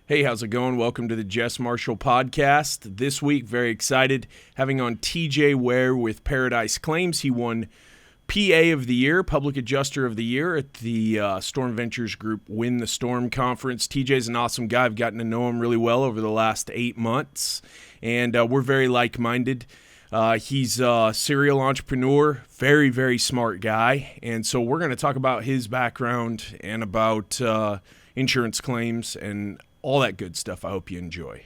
Hey, how's it going? Welcome to the Jess Marshall podcast. This week, very excited, having on TJ Ware with Paradise Claims. He won PA of the Year, Public Adjuster of the Year at the Storm Ventures Group Win the Storm Conference. TJ's an awesome guy. I've gotten to know him really well over the last 8 months, and we're very like-minded. He's a serial entrepreneur, very, very smart guy, and so we're going to talk about his background and about insurance claims and all that good stuff. I hope you enjoy.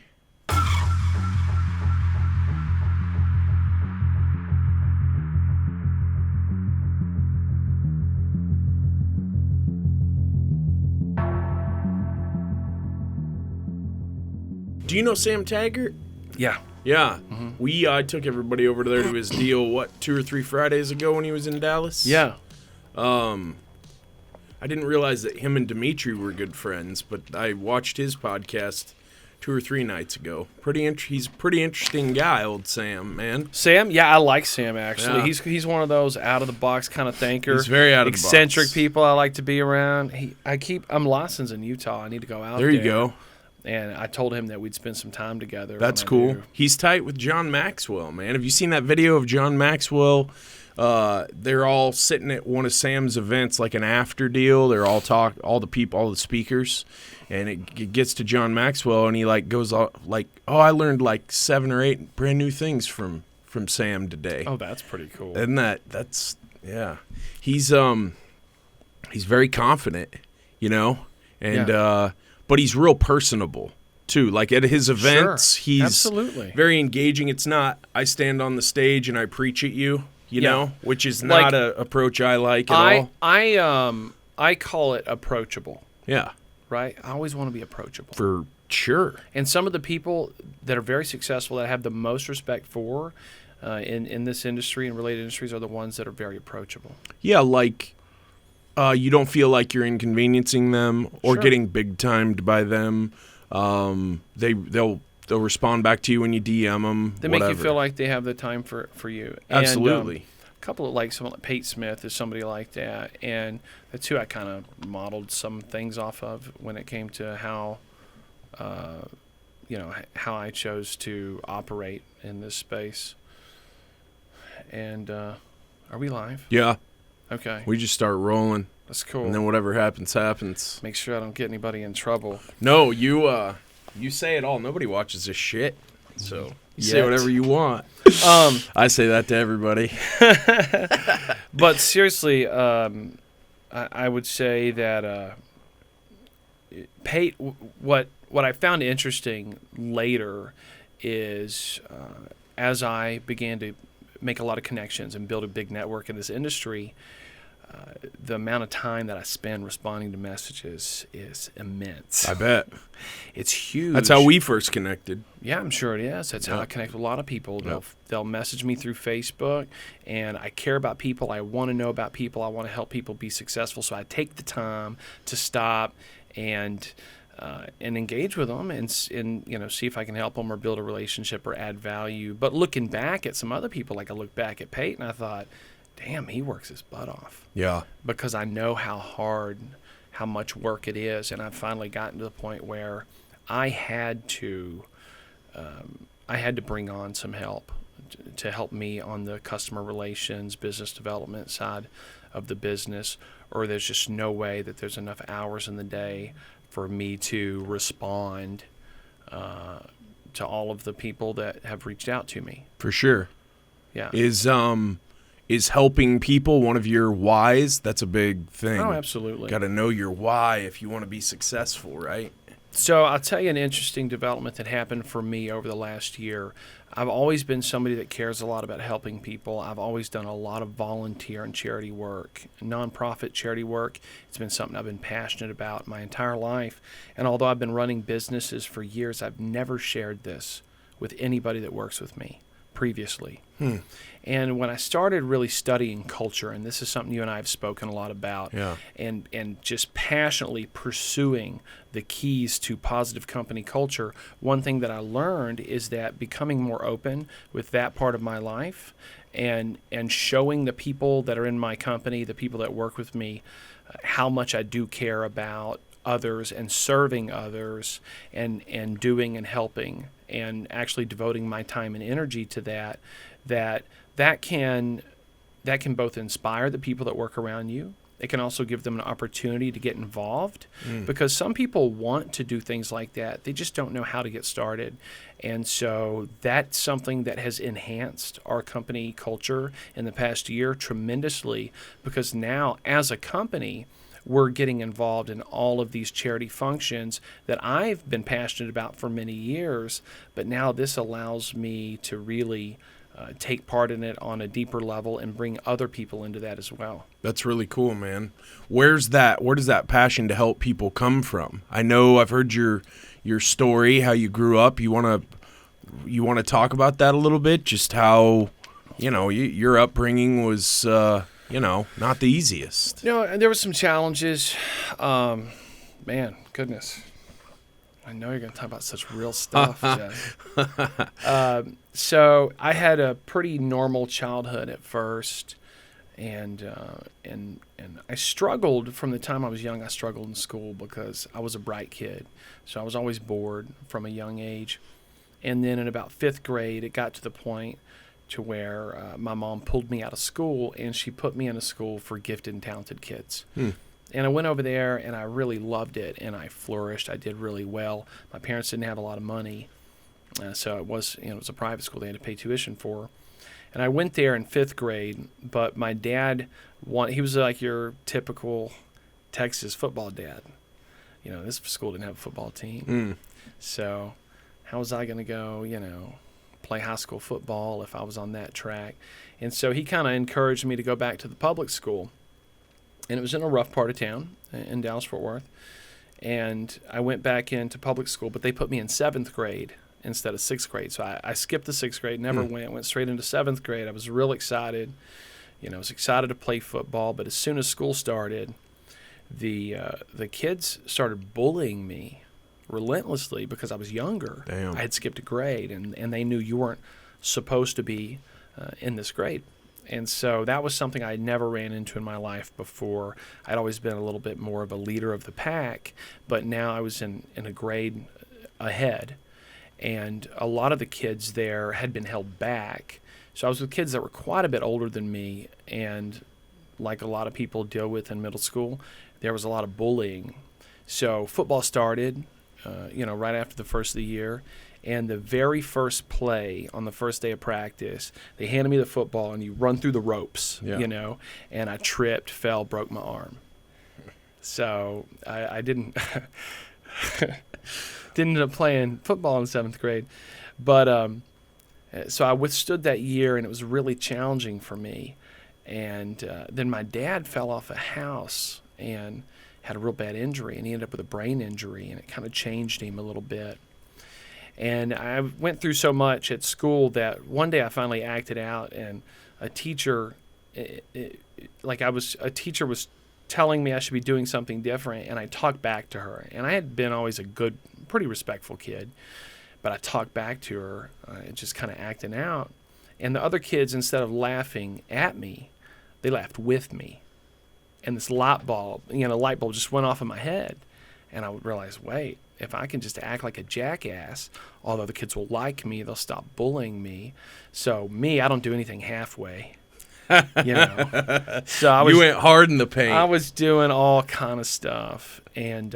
Do you know Sam Taggart? Yeah. Yeah. Mm-hmm. I took everybody over there to his deal, 2 or 3 Fridays ago when he was in Dallas? Yeah. I didn't realize that him and Dimitri were good friends, but I watched his podcast 2 or 3 nights ago. He's a pretty interesting guy, old Sam, man. Sam? Yeah, I like Sam, actually. Yeah. He's one of those out-of-the-box kind of thinker. He's very out of the box. Eccentric people I like to be around. I'm licensed in Utah. I need to go out there. There you go. And I told him that we'd spend some time together. That's cool. He's tight with John Maxwell, man. Have you seen that video of John Maxwell? They're all sitting at one of Sam's events, like an after deal. They're all all the speakers, and it gets to John Maxwell, and he goes like, "Oh, I learned 7 or 8 brand new things from Sam today." Oh, that's pretty cool. Isn't that's yeah. He's very confident, and but he's real personable too. Like at his events, Sure. he's absolutely very engaging. It's not I stand on the stage and I preach at you. Which is not an approach I like at all. I call it approachable. Yeah. Right? I always want to be approachable. For sure. And some of the people that are very successful, that I have the most respect for in this industry and related industries, are the ones that are very approachable. Yeah, you don't feel like you're inconveniencing them or Sure. getting big-timed by them. They'll respond back to you when you DM them. They make you feel like they have the time for you. Absolutely. And, a couple of someone like Pate Smith is somebody like that, and that's who I kind of modeled some things off of when it came to how I chose to operate in this space. And are we live? Yeah. Okay. We just start rolling. That's cool. And then whatever happens. Make sure I don't get anybody in trouble. No, you say it all. Nobody watches this shit. So you say whatever you want. I say that to everybody. But seriously, I would say that Pate. What I found interesting later is as I began to make a lot of connections and build a big network in this industry, the amount of time that I spend responding to messages is immense. I bet. It's huge. That's how we first connected. Yeah, I'm sure it is. That's how I connect with a lot of people. They'll message me through Facebook, and I care about people. I want to know about people. I want to help people be successful. So I take the time to stop and engage with them and see if I can help them or build a relationship or add value. But looking back at some other people, I looked back at Pate and I thought, damn, he works his butt off. Yeah. Because I know how much work it is, and I've finally gotten to the point where I had to bring on some help to help me on the customer relations, business development side of the business, or there's just no way that there's enough hours in the day for me to respond to all of the people that have reached out to me. For sure. Yeah. Is helping people one of your whys? That's a big thing. Oh, absolutely. Got to know your why if you want to be successful, right? So I'll tell you an interesting development that happened for me over the last year. I've always been somebody that cares a lot about helping people. I've always done a lot of volunteer and charity work, nonprofit charity work. It's been something I've been passionate about my entire life. And although I've been running businesses for years, I've never shared this with anybody that works with me previously. And when I started really studying culture, and this is something you and I have spoken a lot about, and just passionately pursuing the keys to positive company culture, one thing that I learned is that becoming more open with that part of my life and showing the people that are in my company, the people that work with me, how much I do care about others and serving others and doing and helping and actually devoting my time and energy to that can both inspire the people that work around you. It can also give them an opportunity to get involved because some people want to do things like that. They just don't know how to get started. And so that's something that has enhanced our company culture in the past year tremendously, because now as a company, we're getting involved in all of these charity functions that I've been passionate about for many years. But now this allows me to really take part in it on a deeper level and bring other people into that as well. That's really cool, man. Where does that passion to help people come from? I know I've heard your story, how you grew up. You want to talk about that a little bit? Just how, your upbringing was, not the easiest. There were some challenges. Man, goodness. I know you're going to talk about such real stuff, Jess. So I had a pretty normal childhood at first, and I struggled from the time I was young. I struggled in school because I was a bright kid, so I was always bored from a young age. And then in about 5th grade, it got to the point to where my mom pulled me out of school, and she put me in a school for gifted and talented kids. And I went over there, and I really loved it, and I flourished. I did really well. My parents didn't have a lot of money, so it was a private school they had to pay tuition for. And I went there in 5th grade, but my dad, he was like your typical Texas football dad. This school didn't have a football team. So how was I going to go, play high school football if I was on that track? And so he kind of encouraged me to go back to the public school. And it was in a rough part of town in Dallas-Fort Worth. And I went back into public school, but they put me in 7th grade instead of 6th grade. So I skipped the 6th grade, never went straight into 7th grade. I was real excited. I was excited to play football. But as soon as school started, the kids started bullying me relentlessly because I was younger. Damn. I had skipped a grade, and they knew you weren't supposed to be in this grade. And so that was something I never ran into in my life before. I'd always been a little bit more of a leader of the pack, but now I was in a grade ahead. And a lot of the kids there had been held back. So I was with kids that were quite a bit older than me. And like a lot of people deal with in middle school, there was a lot of bullying. So football started, right after the first of the year. And the very first play on the first day of practice, they handed me the football, and you run through the ropes, and I tripped, fell, broke my arm. So I didn't end up playing football in 7th grade. But so I withstood that year, and it was really challenging for me. And then my dad fell off a house and had a real bad injury, and he ended up with a brain injury, and it kind of changed him a little bit. And I went through so much at school that one day I finally acted out, and a teacher was telling me I should be doing something different, and I talked back to her. And I had been always a good, pretty respectful kid, but I talked back to her, just kind of acting out. And the other kids, instead of laughing at me, they laughed with me. And this light bulb just went off in my head. And I would realize, wait, if I can just act like a jackass, although the kids will like me, they'll stop bullying me. So I don't do anything halfway. So you went hard in the paint. I was doing all kind of stuff. And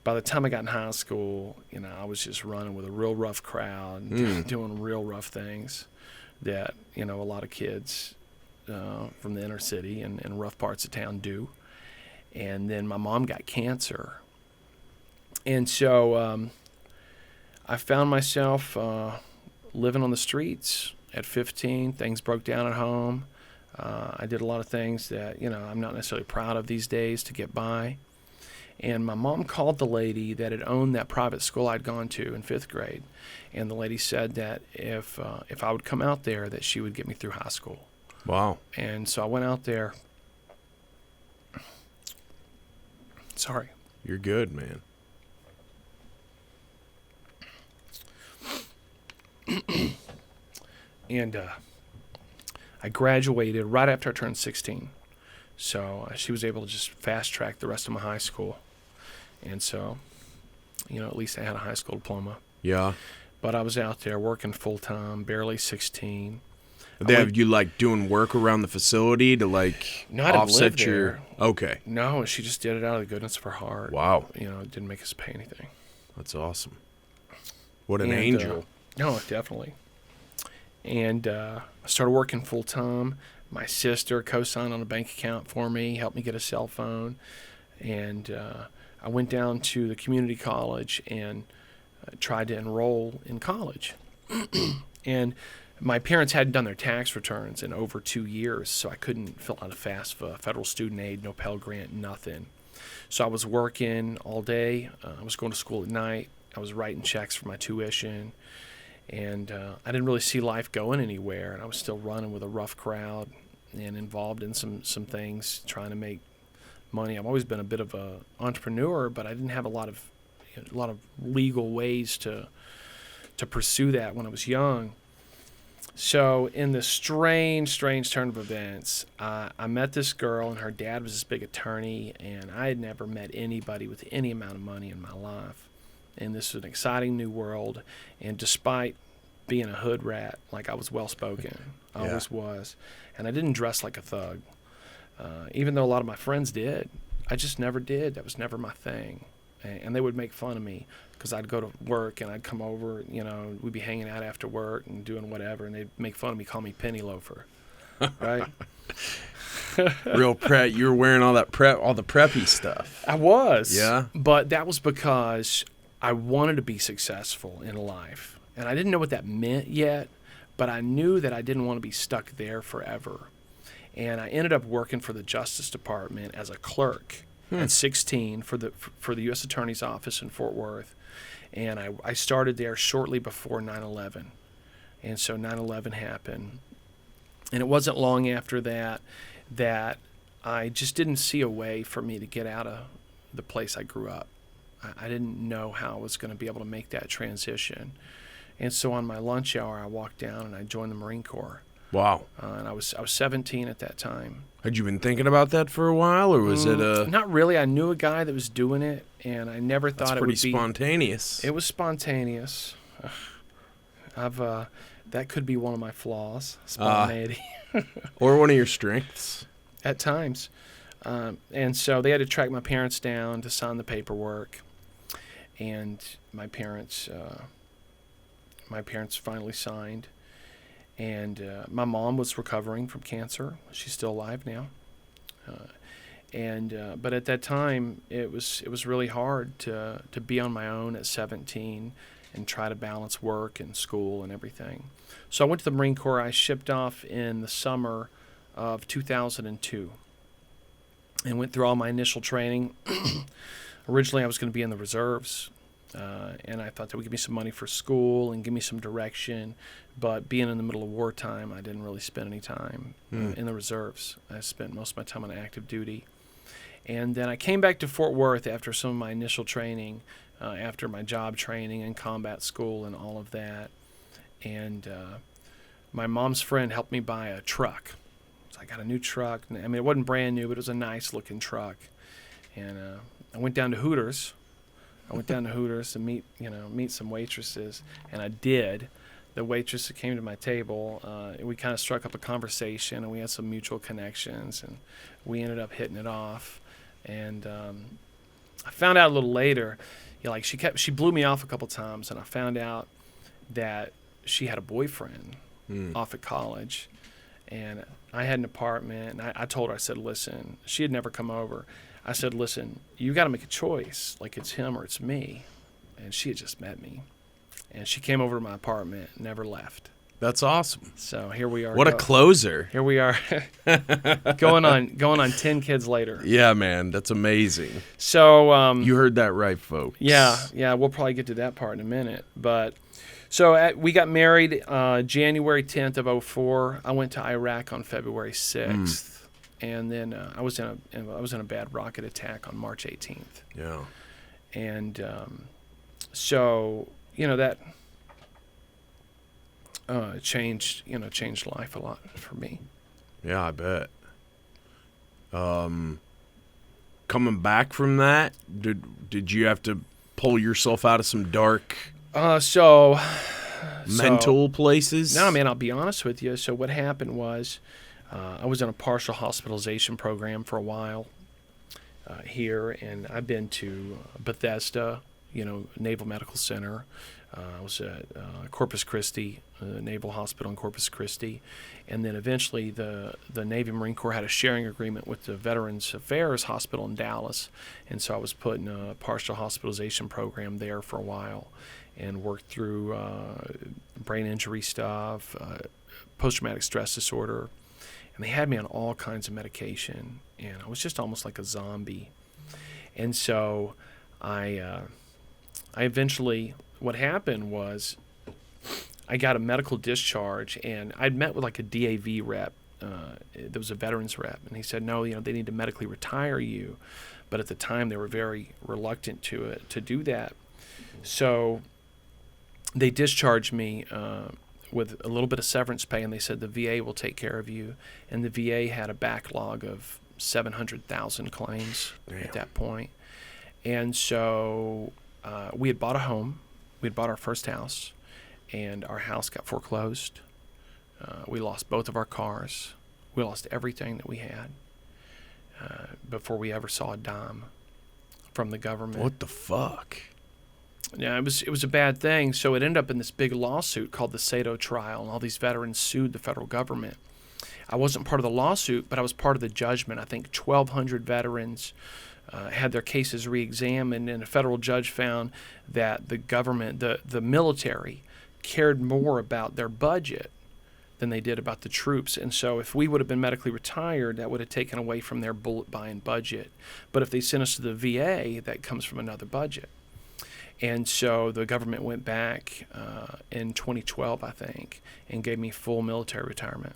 by the time I got in high school, I was just running with a real rough crowd, doing real rough things that, a lot of kids from the inner city and rough parts of town do. And then my mom got cancer. And so I found myself living on the streets at 15. Things broke down at home. I did a lot of things that, I'm not necessarily proud of these days to get by. And my mom called the lady that had owned that private school I'd gone to in 5th grade. And the lady said that if I would come out there, that she would get me through high school. Wow. And so I went out there. Sorry. You're good, man. And I graduated right after I turned 16. So she was able to just fast track the rest of my high school. And so, at least I had a high school diploma. Yeah. But I was out there working full time, barely 16. You like doing work around the facility to like No, I didn't offset live your? there. Okay. No, she just did it out of the goodness of her heart. Wow. It didn't make us pay anything. That's awesome. What an angel. No, definitely. And I started working full time. My sister co-signed on a bank account for me, helped me get a cell phone, and I went down to the community college and tried to enroll in college. And my parents hadn't done their tax returns in over 2 years, so I couldn't fill out a FAFSA, federal student aid, no Pell Grant, nothing. So I was working all day. I was going to school at night. I was writing checks for my tuition. And I didn't really see life going anywhere. And I was still running with a rough crowd and involved in some things, trying to make money. I've always been a bit of an entrepreneur, but I didn't have a lot of legal ways to pursue that when I was young. So in this strange turn of events, I met this girl, and her dad was this big attorney, and I had never met anybody with any amount of money in my life. And this was an exciting new world. And despite being a hood rat, like I was well-spoken, I always was, and I didn't dress like a thug, even though a lot of my friends did. I just never did. That was never my thing. And they would make fun of me because I'd go to work and I'd come over, we'd be hanging out after work and doing whatever, and they'd make fun of me, call me penny loafer, right? Real prep. You were wearing all the preppy stuff. I was. Yeah. But that was because I wanted to be successful in life. And I didn't know what that meant yet, but I knew that I didn't want to be stuck there forever. And I ended up working for the Justice Department as a clerk at 16 for the U.S. Attorney's Office in Fort Worth. And I started there shortly before 9/11. And so 9/11 happened. And it wasn't long after that I just didn't see a way for me to get out of the place I grew up. I didn't know how I was going to be able to make that transition. And so on my lunch hour, I walked down and I joined the Marine Corps. Wow. And I was 17 at that time. Had you been thinking about that for a while, or was it a... Not really. I knew a guy that was doing it, and I never thought it would be... That's pretty spontaneous. It was spontaneous. That could be one of my flaws, spontaneity. Or one of your strengths. At times. And so they had to track my parents down to sign the paperwork. And my parents finally signed. And my mom was recovering from cancer. She's still alive now. But at that time, it was really hard to be on my own at 17 and try to balance work and school and everything. So I went to the Marine Corps. I shipped off in the summer of 2002 and went through all my initial training. Originally, I was going to be in the reserves. And I thought that would give me some money for school and give me some direction. But being in the middle of wartime, I didn't really spend any time in the reserves. I spent most of my time on active duty. And then I came back to Fort Worth after some of my initial training, after my job training and combat school and all of that. And my mom's friend helped me buy a truck. So I got a new truck. I mean, it wasn't brand new, but it was a nice-looking truck. And I went down to Hooters. To meet some waitresses, and I did. The waitress that came to my table, we kind of struck up a conversation, and we had some mutual connections, and we ended up hitting it off. And I found out a little later, she blew me off a couple times, and I found out that she had a boyfriend off at college, and I had an apartment, and I told her, I said, listen, she had never come over. I said, listen, you got to make a choice. Like, it's him or it's me. And she had just met me. And she came over to my apartment, never left. That's awesome. So here we are. What a closer. Here we are going on 10 kids later. Yeah, man. That's amazing. So you heard that right, folks. Yeah. We'll probably get to that part in a minute. But so we got married January 10th of 2004. I went to Iraq on February 6th. And then I was in a bad rocket attack on March 18th. Yeah. And so that changed life a lot for me. Yeah, I bet. coming back from that, did you have to pull yourself out of some dark mental places? No, man, I'll be honest with you. So what happened was I was in a partial hospitalization program for a while here, and I've been to Bethesda, Naval Medical Center. I was at Corpus Christi, Naval Hospital in Corpus Christi, and then eventually the Navy Marine Corps had a sharing agreement with the Veterans Affairs Hospital in Dallas, and so I was put in a partial hospitalization program there for a while and worked through brain injury stuff, post-traumatic stress disorder, and they had me on all kinds of medication, and I was just almost like a zombie. And so I eventually, what happened was I got a medical discharge, and I'd met with like a DAV rep. There was a veterans rep, and he said, no, they need to medically retire you. But at the time, they were very reluctant to do that. So they discharged me with a little bit of severance pay, and they said the VA will take care of you. And the VA had a backlog of 700,000 claims at that point. And so we had bought a home. We had bought our first house, and our house got foreclosed. We lost both of our cars. We lost everything that we had before we ever saw a dime from the government. What the fuck? Yeah, it was a bad thing. So it ended up in this big lawsuit called the Sato trial, and all these veterans sued the federal government. I wasn't part of the lawsuit, but I was part of the judgment. I think 1,200 veterans had their cases re-examined, and a federal judge found that the government, the military, cared more about their budget than they did about the troops. And so if we would have been medically retired, that would have taken away from their bullet buying budget. But if they sent us to the VA, that comes from another budget. And so the government went back in 2012, I think, and gave me full military retirement.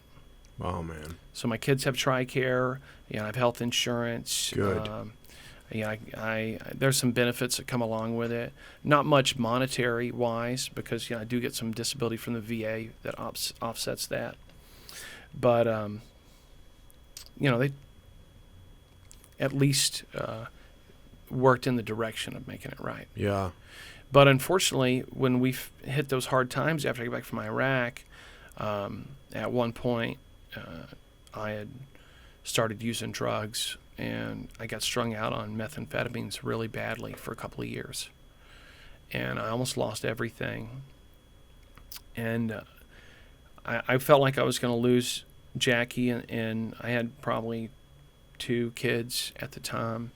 Oh, man. So my kids have TRICARE. I have health insurance. Good. There's some benefits that come along with it. Not much monetary-wise, because I do get some disability from the VA that offsets that. But they at least worked in the direction of making it right. Yeah. But unfortunately, when we hit those hard times after I got back from Iraq, at one point I had started using drugs, and I got strung out on methamphetamines really badly for a couple of years. And I almost lost everything. And I felt like I was going to lose Jackie, and I had probably 2 kids at the time.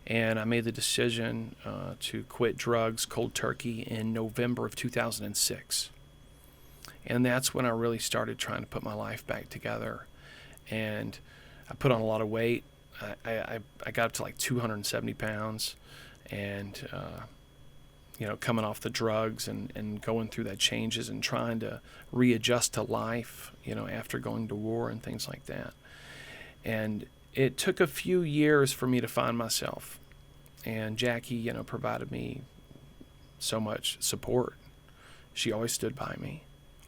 And I made the decision to quit drugs cold turkey in November of 2006. And that's when I really started trying to put my life back together. And I put on a lot of weight. I got up to like 270 pounds. And, coming off the drugs and going through that changes and trying to readjust to life, after going to war and things like that. And it took a few years for me to find myself, and Jackie, provided me so much support. She always stood by me,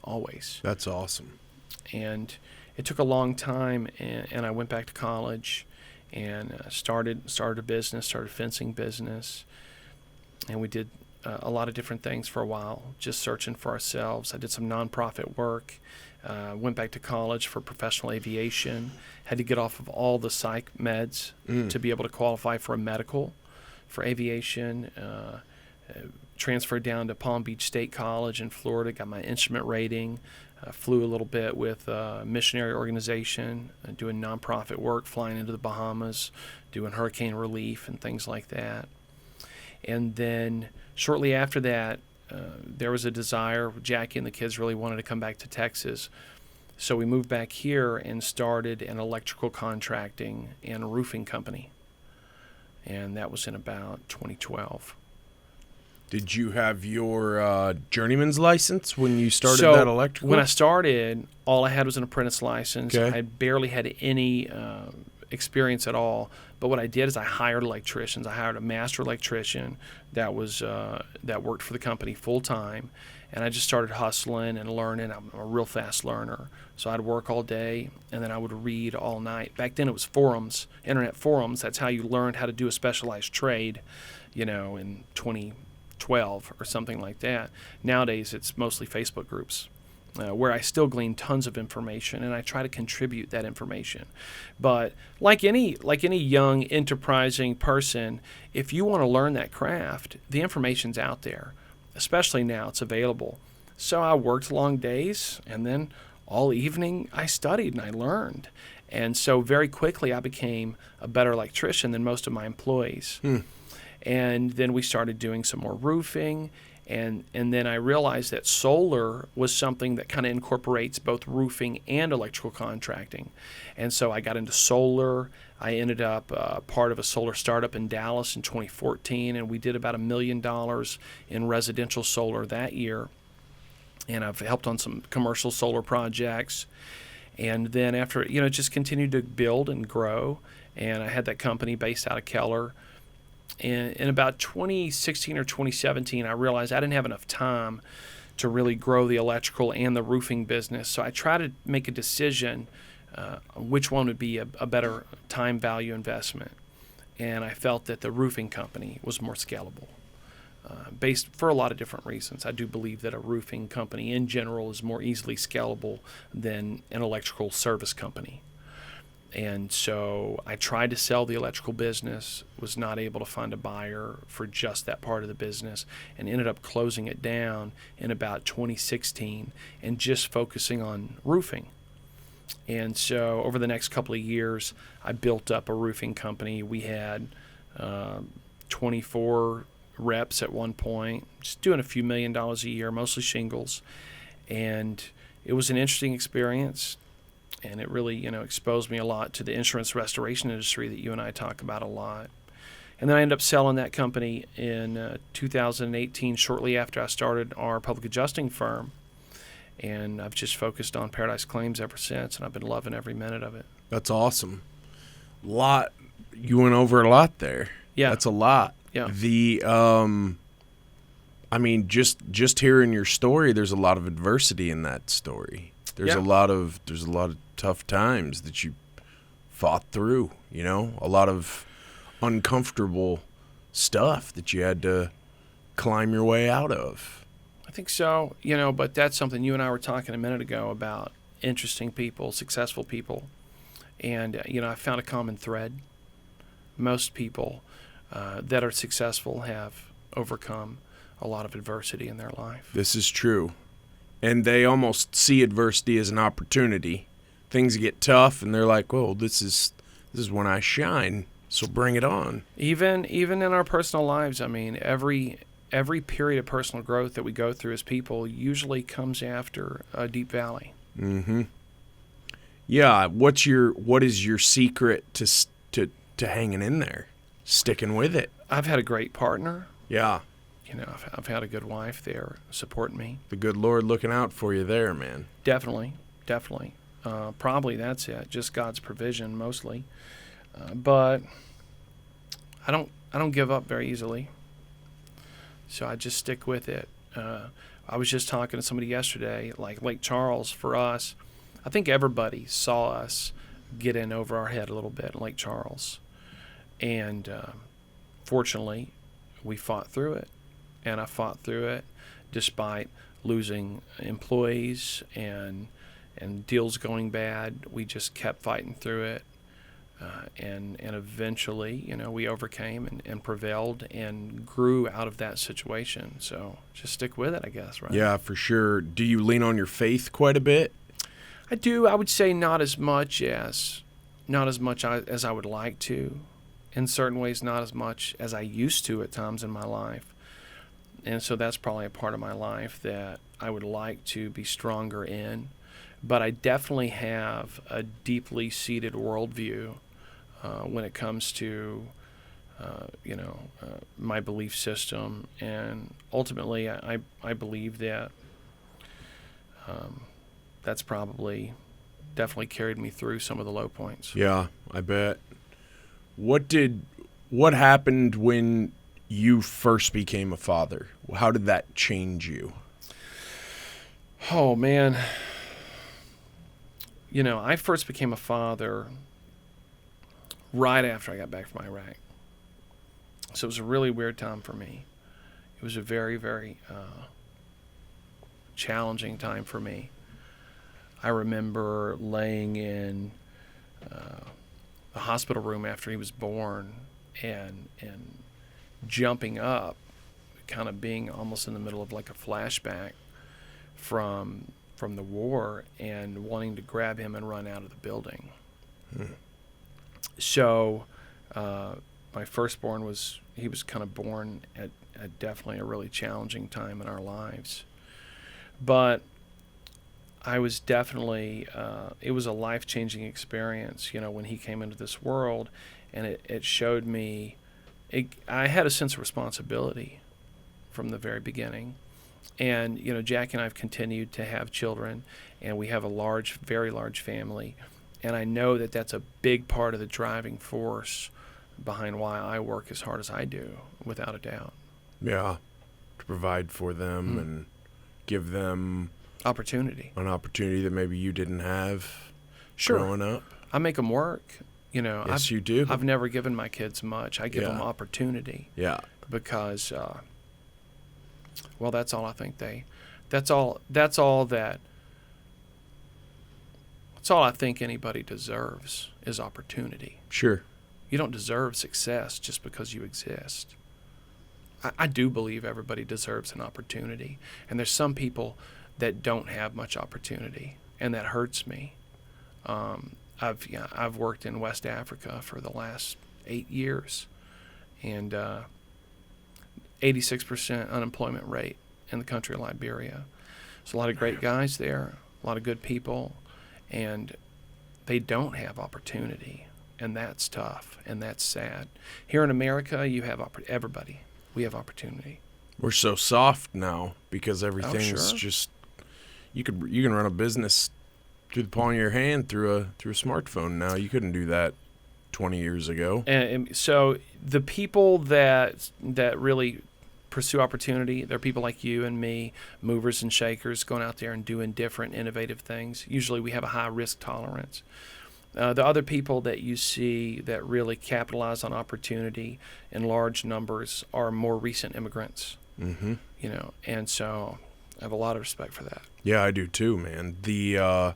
always. That's awesome. And it took a long time, and I went back to college and started a business, started a fencing business, and we did a lot of different things for a while, just searching for ourselves. I did some nonprofit work. Went back to college for professional aviation, had to get off of all the psych meds to be able to qualify for a medical for aviation. Transferred down to Palm Beach State College in Florida, got my instrument rating, flew a little bit with a missionary organization, doing nonprofit work, flying into the Bahamas, doing hurricane relief and things like that. And then shortly after that, there was a desire. Jackie and the kids really wanted to come back to Texas. So we moved back here and started an electrical contracting and a roofing company. And that was in about 2012. Did you have your journeyman's license when you started So that electrical? when I started, all I had was an apprentice license. Okay. I barely had any experience at all. But what I did is I hired electricians. I hired a master electrician that worked for the company full time, and I just started hustling and learning. I'm a real fast learner, so I'd work all day and then I would read all night. Back then it was forums, internet forums. That's how you learned how to do a specialized trade, in 2012 or something like that. Nowadays it's mostly Facebook groups. Where I still glean tons of information, and I try to contribute that information. But like any young enterprising person, if you want to learn that craft, the information's out there. Especially now, it's available. So I worked long days, and then all evening I studied and I learned. And so very quickly I became a better electrician than most of my employees. And then we started doing some more roofing. And then I realized that solar was something that kind of incorporates both roofing and electrical contracting. And so I got into solar. I ended up part of a solar startup in Dallas in 2014, and we did about $1 million in residential solar that year. And I've helped on some commercial solar projects. And then after, it just continued to build and grow. And I had that company based out of Keller. In about 2016 or 2017, I realized I didn't have enough time to really grow the electrical and the roofing business. So I tried to make a decision which one would be a better time value investment. And I felt that the roofing company was more scalable, based for a lot of different reasons. I do believe that a roofing company in general is more easily scalable than an electrical service company. And so I tried to sell the electrical business, was not able to find a buyer for just that part of the business, and ended up closing it down in about 2016 and just focusing on roofing. And so over the next couple of years, I built up a roofing company. We had 24 reps at one point, just doing a few $1 million a year, mostly shingles. And it was an interesting experience. And it really, exposed me a lot to the insurance restoration industry that you and I talk about a lot. And then I ended up selling that company in 2018, shortly after I started our public adjusting firm. And I've just focused on Paradise Claims ever since, and I've been loving every minute of it. That's awesome. You went over a lot there. Yeah. That's a lot. Yeah. Just hearing your story, there's a lot of adversity in that story. There's a lot of tough times that you fought through, a lot of uncomfortable stuff that you had to climb your way out of. I think so, but that's something you and I were talking a minute ago about interesting people, successful people. And, I found a common thread. Most people that are successful have overcome a lot of adversity in their life. This is true. And they almost see adversity as an opportunity. Things get tough, and they're like, "Well, this is when I shine. So bring it on." Even in our personal lives, every period of personal growth that we go through as people usually comes after a deep valley. Mm-hmm. Yeah. What is your secret to hanging in there, sticking with it? I've had a great partner. Yeah. I've had a good wife there supporting me. The good Lord looking out for you there, man. Definitely. Probably that's it. Just God's provision mostly. But I don't give up very easily. So I just stick with it. I was just talking to somebody yesterday, like Lake Charles for us. I think everybody saw us get in over our head a little bit in Lake Charles. And fortunately, we fought through it. And I fought through it despite losing employees and deals going bad. We just kept fighting through it. And eventually, we overcame and prevailed and grew out of that situation. So just stick with it, I guess, right? Yeah, for sure. Do you lean on your faith quite a bit? I do. I would say not as much as I would like to. In certain ways, not as much as I used to at times in my life. And so that's probably a part of my life that I would like to be stronger in. But I definitely have a deeply seated worldview when it comes to, my belief system. And ultimately, I believe that that's probably definitely carried me through some of the low points. Yeah, I bet. What happened when you first became a father? How did that change you? Oh, man. I first became a father right after I got back from Iraq. So it was a really weird time for me. It was a very, very challenging time for me. I remember laying in the hospital room after he was born and jumping up, kind of being almost in the middle of like a flashback from the war and wanting to grab him and run out of the building. So my firstborn was kind of born at definitely a really challenging time in our lives. But I was definitely, it was a life-changing experience, when he came into this world, and it showed me, I had a sense of responsibility from the very beginning. And, Jackie and I have continued to have children, and we have a very large family. And I know that that's a big part of the driving force behind why I work as hard as I do, without a doubt. Yeah, to provide for them and give them opportunity. An opportunity that maybe you didn't have growing up. I make them work. Yes, you do. I've never given my kids much. I give them opportunity. Yeah. Because, that's all I think that's all I think anybody deserves is opportunity. Sure. You don't deserve success just because you exist. I do believe everybody deserves an opportunity. And there's some people that don't have much opportunity, and that hurts me. I've worked in West Africa for the last 8 years, and 86% unemployment rate in the country of Liberia. There's a lot of great guys there, a lot of good people, and they don't have opportunity, and that's tough, and that's sad. Here in America, you have everybody. We have opportunity. We're so soft now because everything's just you can run a business through the palm of your hand through a smartphone now. You couldn't do that 20 years ago. And so the people that really pursue opportunity, they're people like you and me, movers and shakers, going out there and doing different, innovative things. Usually we have a high risk tolerance. The other people that you see that really capitalize on opportunity in large numbers are more recent immigrants. Mm-hmm. And so I have a lot of respect for that. Yeah, I do too, man. The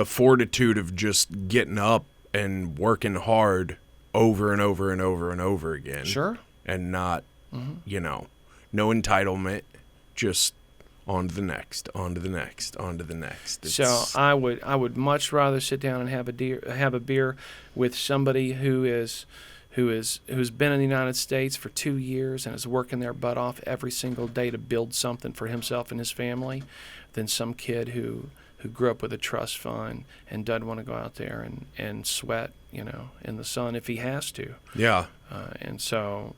fortitude of just getting up and working hard over and over and over and over again. Sure. And not, no entitlement, just on to the next, on to the next, on to the next. So I would much rather sit down and have a beer with somebody who's been in the United States for 2 years and is working their butt off every single day to build something for himself and his family, than some kid who grew up with a trust fund and doesn't want to go out there and sweat, in the sun if he has to. Yeah. And so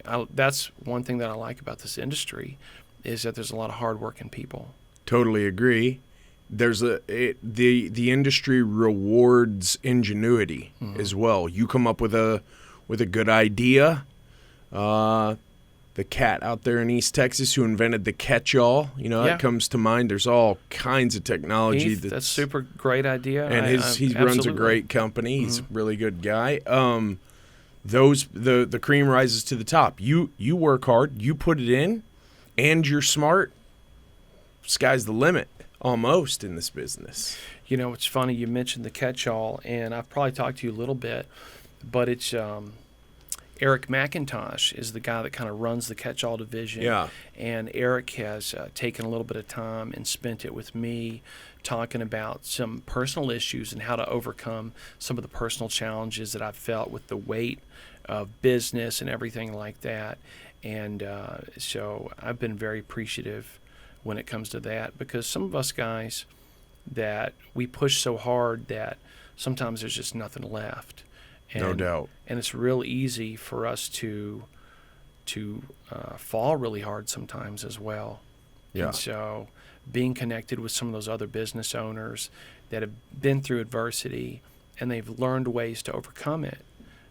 that's one thing that I like about this industry, is that there's a lot of hardworking people. Totally agree. There's the industry rewards ingenuity as well. You come up with a good idea. The cat out there in East Texas who invented the catch-all, that comes to mind. There's all kinds of technology. Heath, that's super great idea. And he runs a great company. He's a really good guy. The cream rises to the top. You work hard, you put it in, and you're smart. Sky's the limit, almost, in this business. It's funny you mentioned the catch-all, and I've probably talked to you a little bit, but it's Eric McIntosh is the guy that kind of runs the catch-all division. Yeah. And Eric has taken a little bit of time and spent it with me talking about some personal issues and how to overcome some of the personal challenges that I've felt with the weight of business and everything like that. And so I've been very appreciative when it comes to that, because some of us guys, that we push so hard that sometimes there's just nothing left. And, no doubt. And it's real easy for us to fall really hard sometimes as well. Yeah. And so being connected with some of those other business owners that have been through adversity and they've learned ways to overcome it.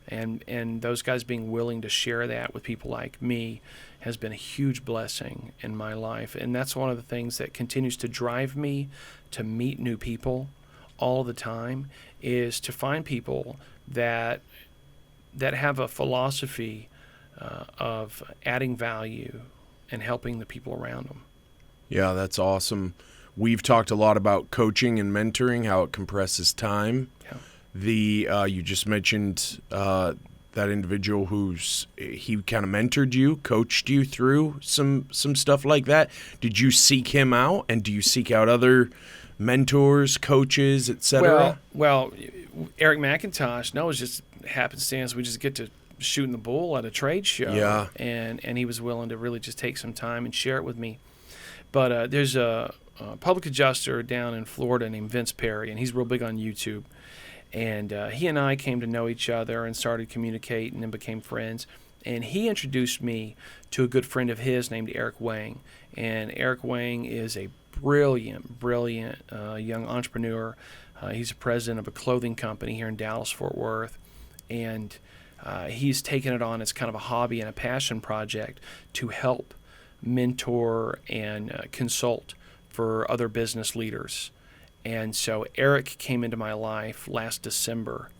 And those guys being willing to share that with people like me has been a huge blessing in my life. And that's one of the things that continues to drive me to meet new people all the time, is to find people that have a philosophy of adding value and helping the people around them. Yeah, that's awesome. We've talked a lot about coaching and mentoring, how it compresses time. Yeah. You just mentioned that individual he kind of mentored you, coached you through some stuff like that. Did you seek him out, and do you seek out other mentors, coaches, etc.? Well, Eric McIntosh, no, it was just happenstance. We just get to shooting the bull at a trade show. Yeah. And he was willing to really just take some time and share it with me. But there's a public adjuster down in Florida named Vince Perry, and he's real big on YouTube. And he and I came to know each other and started communicating and became friends. And he introduced me to a good friend of his named Eric Wang. And Eric Wang is a brilliant young entrepreneur. He's the president of a clothing company here in Dallas-Fort Worth. And he's taken it on as kind of a hobby and a passion project to help mentor and consult for other business leaders. And so Eric came into my life last December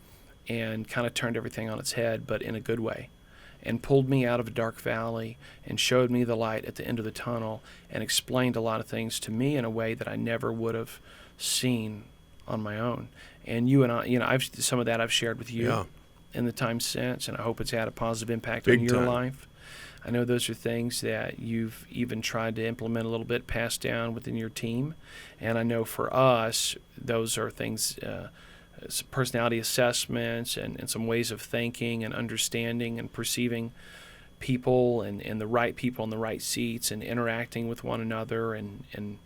and kind of turned everything on its head, but in a good way, and pulled me out of a dark valley and showed me the light at the end of the tunnel and explained a lot of things to me in a way that I never would have seen on my own. And you and I, some of that I've shared with you in the time since, and I hope it's had a positive impact on your life. I know those are things that you've even tried to implement a little bit, pass down within your team. And I know for us, those are things, personality assessments and some ways of thinking and understanding and perceiving people and the right people in the right seats and interacting with one another and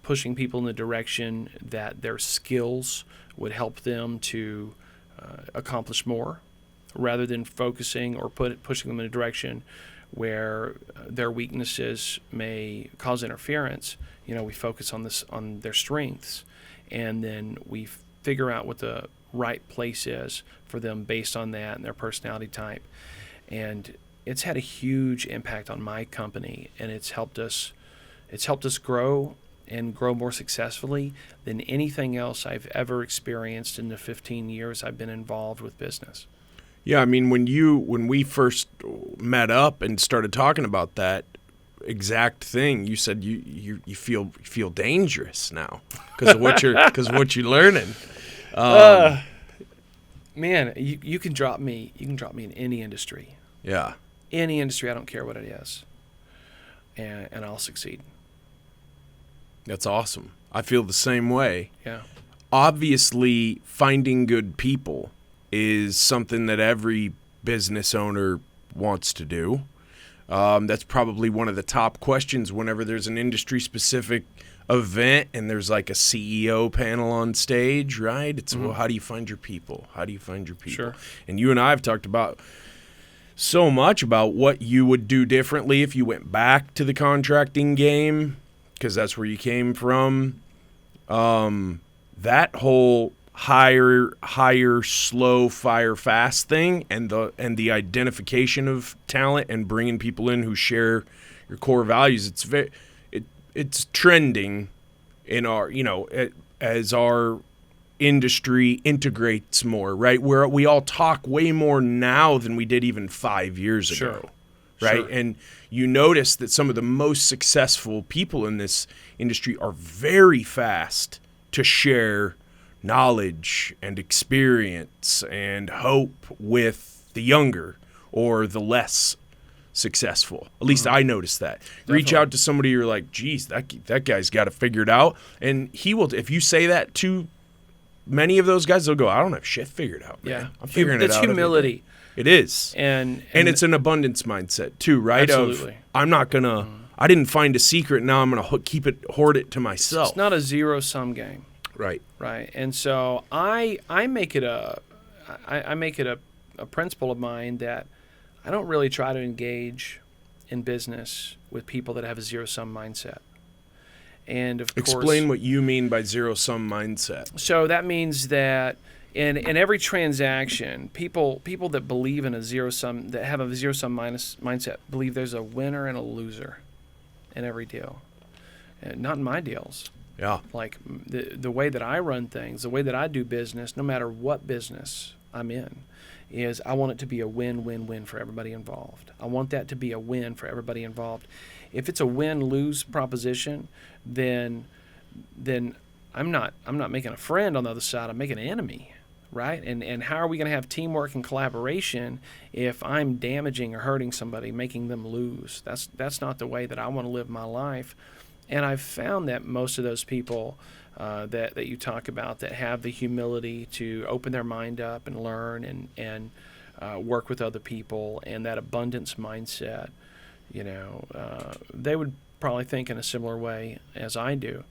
pushing people in the direction that their skills would help them to accomplish more, rather than focusing or pushing them in a direction where their weaknesses may cause interference. We focus on their strengths, and then we figure out what the right place is for them based on that and their personality type. And it's had a huge impact on my company, and it's helped us grow and grow more successfully than anything else I've ever experienced in the 15 years I've been involved with business. Yeah, I mean, when we first met up and started talking about that exact thing, you said you feel dangerous now because of what you're learning. Man, you can drop me. You can drop me in any industry. Yeah, any industry. I don't care what it is, and I'll succeed. That's awesome. I feel the same way. Yeah. Obviously, finding good people is something that every business owner wants to do. That's probably one of the top questions whenever there's an industry-specific event and there's like a CEO panel on stage, right? It's, well, how do you find your people? How do you find your people? Sure. And you and I have talked about so much about what you would do differently if you went back to the contracting game, because that's where you came from. That whole hire, slow, fire, fast thing, and the identification of talent and bringing people in who share your core values. It's trending in our, as our industry integrates more, right? Where we all talk way more now than we did even 5 years ago, right? Sure. And you notice that some of the most successful people in this industry are very fast to share knowledge and experience and hope with the younger or the less successful. At least I noticed that. Definitely. Reach out to somebody you're like, geez, that guy's got it figured out. And he will, if you say that to many of those guys, they'll go, I don't have shit figured out, man. Yeah. I'm figuring it out. It's humility. It is. And it's an abundance mindset too, right? Absolutely. I'm not going to, I didn't find a secret, now I'm going to hoard it to myself. It's not a zero-sum game. Right. Right. And so I make it a principle of mine that I don't really try to engage in business with people that have a zero-sum mindset. And of course, explain what you mean by zero-sum mindset. So that means that in every transaction, people that believe in a zero-sum, that have a zero-sum mindset, believe there's a winner and a loser in every deal. And not in my deals. Yeah. Like the way that I run things, the way that I do business, no matter what business I'm in, is I want it to be a win-win-win for everybody involved. I want that to be a win for everybody involved. If it's a win-lose proposition, then I'm not making a friend on the other side. I'm making an enemy, right? And how are we going to have teamwork and collaboration if I'm damaging or hurting somebody, making them lose? That's not the way that I want to live my life. And I've found that most of those people that you talk about that have the humility to open their mind up and learn and work with other people and that abundance mindset, they would probably think in a similar way as I do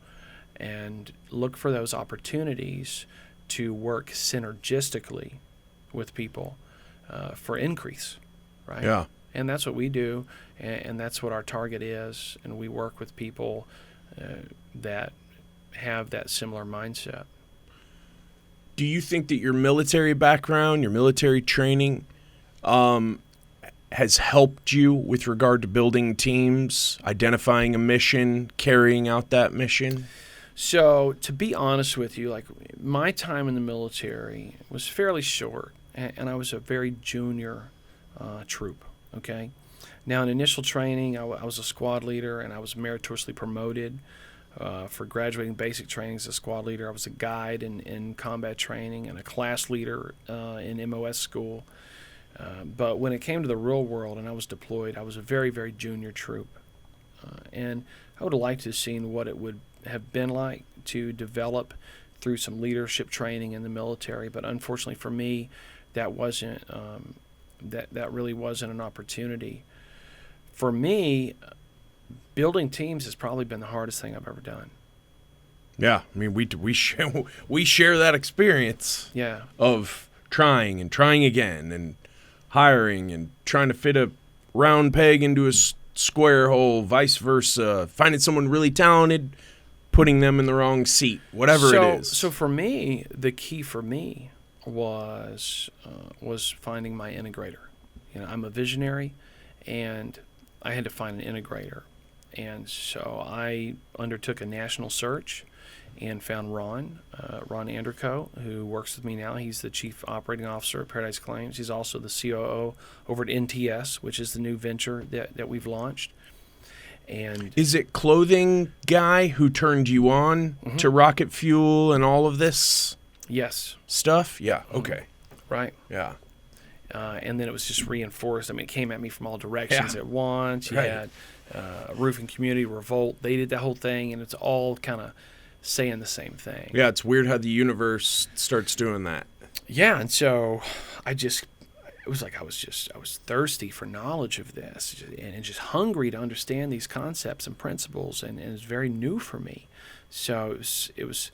and look for those opportunities to work synergistically with people for increase, right? Yeah. And that's what we do, and that's what our target is, and we work with people that have that similar mindset. Do you think that your military background, your military training, has helped you with regard to building teams, identifying a mission, carrying out that mission? So, to be honest with you, like my time in the military was fairly short, and I was a very junior troop. Okay. Now, in initial training, I was a squad leader, and I was meritoriously promoted for graduating basic training as a squad leader. I was a guide in combat training and a class leader in MOS school. But when it came to the real world and I was deployed, I was a very, very junior troop. And I would have liked to have seen what it would have been like to develop through some leadership training in the military. But unfortunately for me, that wasn't that really wasn't an opportunity. For me, building teams has probably been the hardest thing I've ever done. Yeah, I mean we share that experience. Yeah. Of trying again and hiring and trying to fit a round peg into a square hole, vice versa, finding someone really talented, putting them in the wrong seat, whatever it is. So for me, the key for me was finding my integrator. I'm a visionary, and I had to find an integrator. And so I undertook a national search and found Ron Anderco, who works with me now. He's the Chief Operating Officer at Paradise Claims. He's also the COO over at NTS, which is the new venture that we've launched. And is it clothing guy who turned you on to rocket fuel and all of this? Yes. Stuff? Yeah. Okay. Right. Yeah. And then it was just reinforced. I mean, it came at me from all directions at once. You had Roofing Community Revolt. They did that whole thing, and it's all kind of saying the same thing. Yeah, it's weird how the universe starts doing that. Yeah, and so it was like I was thirsty for knowledge of this and just hungry to understand these concepts and principles, and it was very new for me. So it was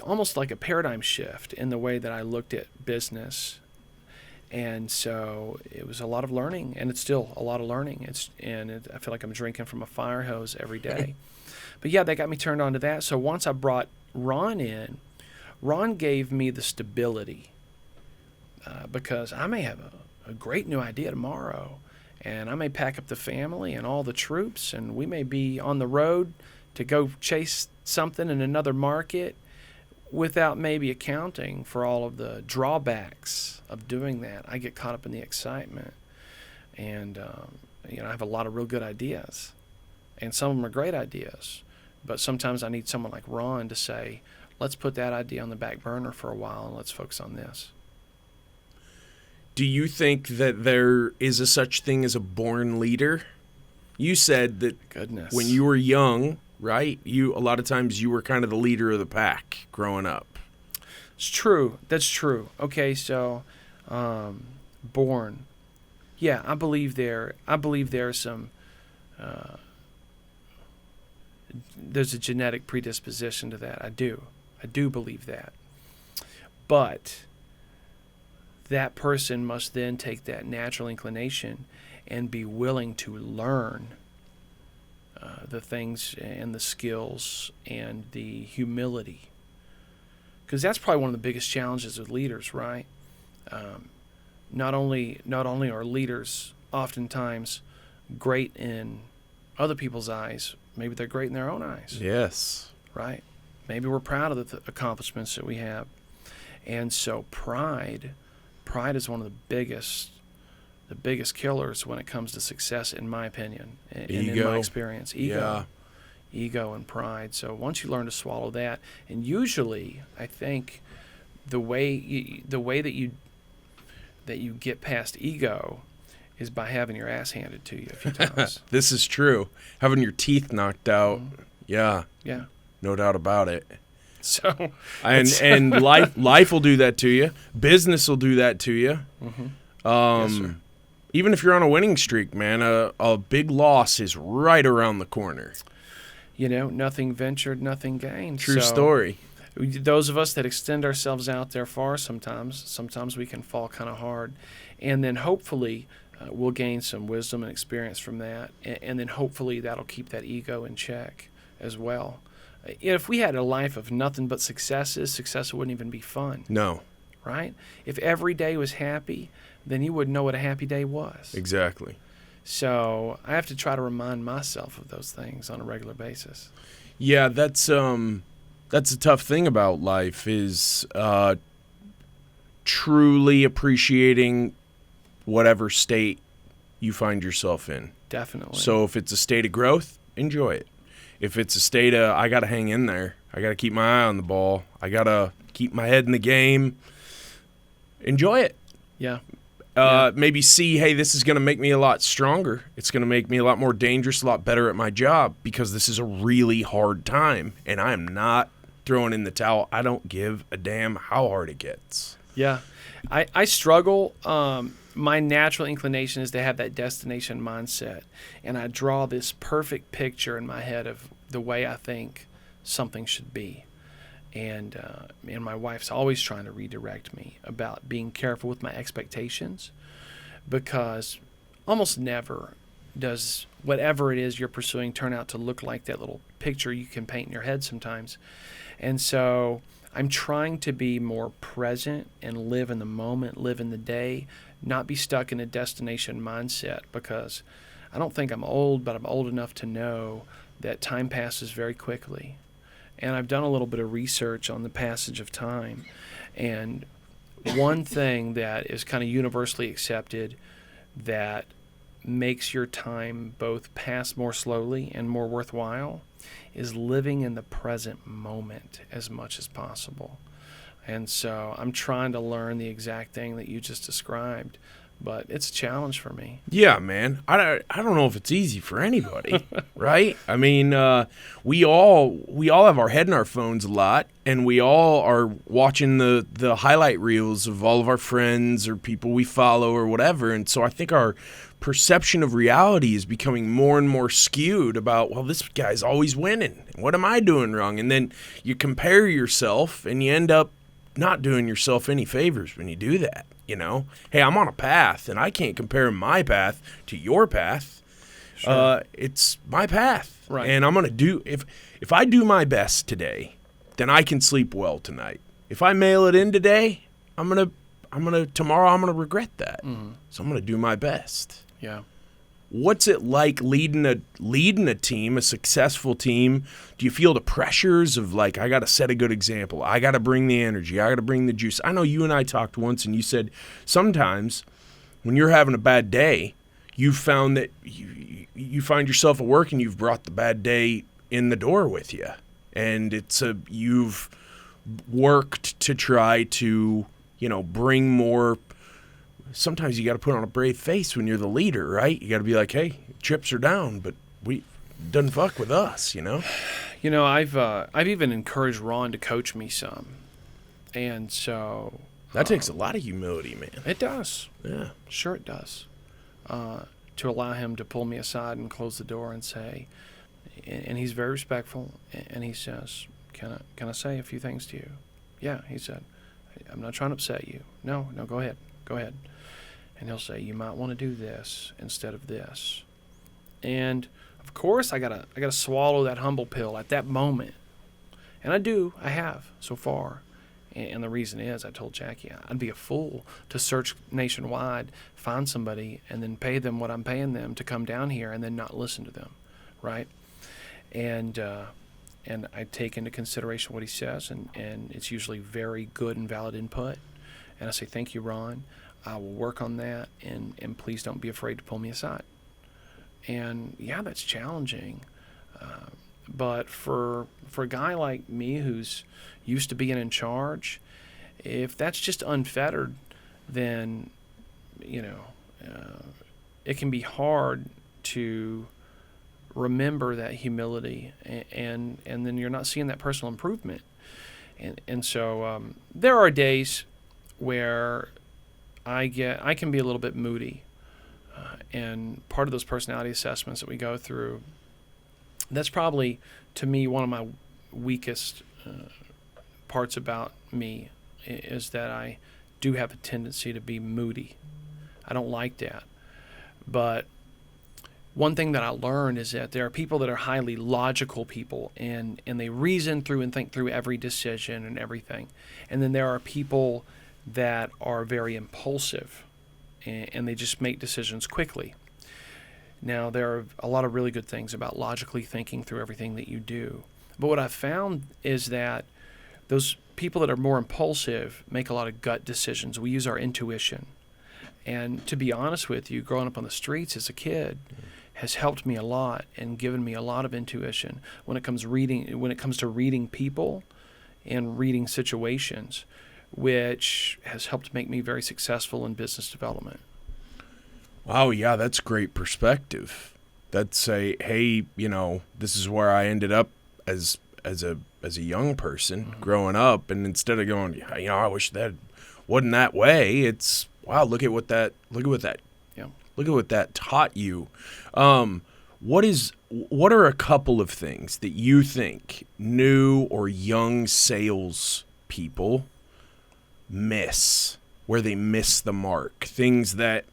almost like a paradigm shift in the way that I looked at business. And so it was a lot of learning, and it's still a lot of learning. I feel like I'm drinking from a fire hose every day. But yeah, that got me turned on to that. So once I brought Ron in, Ron gave me the stability because I may have a great new idea tomorrow, and I may pack up the family and all the troops, and we may be on the road to go chase something in another market without maybe accounting for all of the drawbacks of doing that. I get caught up in the excitement, and I have a lot of real good ideas, and some of them are great ideas, but sometimes I need someone like Ron to say, let's put that idea on the back burner for a while and let's focus on this. Do you think that there is a such thing as a born leader? You said that when you were young, right? A lot of times you were kind of the leader of the pack growing up. It's true. That's true. Okay, so born. Yeah, I believe there's some there's a genetic predisposition to that. I do believe that. But that person must then take that natural inclination and be willing to learn the things and the skills and the humility. Because that's probably one of the biggest challenges with leaders, right? Not only are leaders oftentimes great in other people's eyes, maybe they're great in their own eyes. Yes. Right? Maybe we're proud of the accomplishments that we have. And so pride is one of the biggest killers when it comes to success, in my opinion, and in my experience. Ego and pride. So once you learn to swallow that, and usually I think the way that you get past ego is by having your ass handed to you a few times. This is true. Having your teeth knocked out. Mm-hmm. Yeah. Yeah. No doubt about it. So and life will do that to you. Business will do that to you. Mm-hmm. Yes, sir. Even if you're on a winning streak, man, a big loss is right around the corner. Nothing ventured, nothing gained. True story. Those of us that extend ourselves out there far, sometimes we can fall kind of hard, and then hopefully we'll gain some wisdom and experience from that, and then hopefully that'll keep that ego in check as well. If we had a life of nothing but success wouldn't even be fun. No. Right? If every day was happy, then you wouldn't know what a happy day was. Exactly. So I have to try to remind myself of those things on a regular basis. Yeah, that's a tough thing about life is truly appreciating whatever state you find yourself in. Definitely. So if it's a state of growth, enjoy it. If it's a state of, I got to hang in there, I got to keep my eye on the ball, I got to keep my head in the game, enjoy it. Yeah. Maybe see, hey, this is going to make me a lot stronger. It's going to make me a lot more dangerous, a lot better at my job because this is a really hard time, and I am not throwing in the towel. I don't give a damn how hard it gets. Yeah. I struggle. My natural inclination is to have that destination mindset, and I draw this perfect picture in my head of the way I think something should be. And my wife's always trying to redirect me about being careful with my expectations, because almost never does whatever it is you're pursuing turn out to look like that little picture you can paint in your head sometimes. And so I'm trying to be more present and live in the moment, live in the day, not be stuck in a destination mindset, because I don't think I'm old, but I'm old enough to know that time passes very quickly. And I've done a little bit of research on the passage of time. And one thing that is kind of universally accepted that makes your time both pass more slowly and more worthwhile is living in the present moment as much as possible. And so I'm trying to learn the exact thing that you just described, but it's a challenge for me. Yeah, man. I don't know if it's easy for anybody, right? I mean, we all have our head in our phones a lot, and we all are watching the highlight reels of all of our friends or people we follow or whatever. And so I think our perception of reality is becoming more and more skewed about, well, this guy's always winning. What am I doing wrong? And then you compare yourself, and you end up not doing yourself any favors when you do that. Hey, I'm on a path, and I can't compare my path to your path. Sure. It's my path, right? And I'm gonna do if I do my best today, then I can sleep well tonight. If I mail it in today, tomorrow I'm gonna regret that. Mm-hmm. So I'm gonna do my best. Yeah. What's it like leading a team, a successful team? Do you feel the pressures of, like, I got to set a good example. I got to bring the energy. I got to bring the juice. I know you and I talked once, and you said sometimes when you're having a bad day, you've found that you find yourself at work and you've brought the bad day in the door with you. And you've worked to try to, bring more. Sometimes you got to put on a brave face when you're the leader, right? You got to be like, hey, chips are down, but doesn't fuck with us, I've even encouraged Ron to coach me some, and so that takes a lot of humility, man. It does. Yeah, sure it does. To allow him to pull me aside and close the door and say, and he's very respectful, and he says, "Can I say a few things to you?" Yeah, he said, "I'm not trying to upset you. No, go ahead." and he'll say, you might want to do this instead of this. And of course, I gotta swallow that humble pill at that moment. And I have so far. And the reason is, I told Jackie, I'd be a fool to search nationwide, find somebody, and then pay them what I'm paying them to come down here and then not listen to them, right? And I take into consideration what he says, and it's usually very good and valid input. And I say, thank you, Ron. I will work on that, and please don't be afraid to pull me aside. And yeah, that's challenging. But for a guy like me who's used to being in charge, if that's just unfettered, then, it can be hard to remember that humility, and then you're not seeing that personal improvement. And so there are days where I can be a little bit moody. And part of those personality assessments that we go through, that's probably, to me, one of my weakest parts about me is that I do have a tendency to be moody. I don't like that. But one thing that I learned is that there are people that are highly logical people, and they reason through and think through every decision and everything. And then there are people that are very impulsive, and they just make decisions quickly. Now, there are a lot of really good things about logically thinking through everything that you do. But what I've found is that those people that are more impulsive make a lot of gut decisions. We use our intuition. And to be honest with you, growing up on the streets as a kid has helped me a lot and given me a lot of intuition when it comes to reading people and reading situations, which has helped make me very successful in business development. Wow, yeah, that's great perspective. That's hey, this is where I ended up as a young person growing up, and instead of going, I wish that wasn't that way, it's wow, look at what that taught you. What are a couple of things that you think new or young sales people miss, where they miss the mark? Things that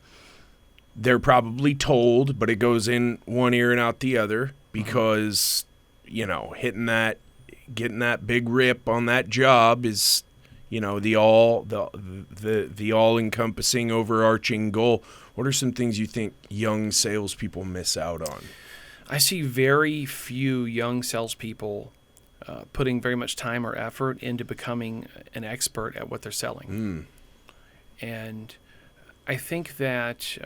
they're probably told, but it goes in one ear and out the other because, getting that big rip on that job is, the all-encompassing, overarching goal. What are some things you think young salespeople miss out on? I see very few young salespeople putting very much time or effort into becoming an expert at what they're selling. And I think that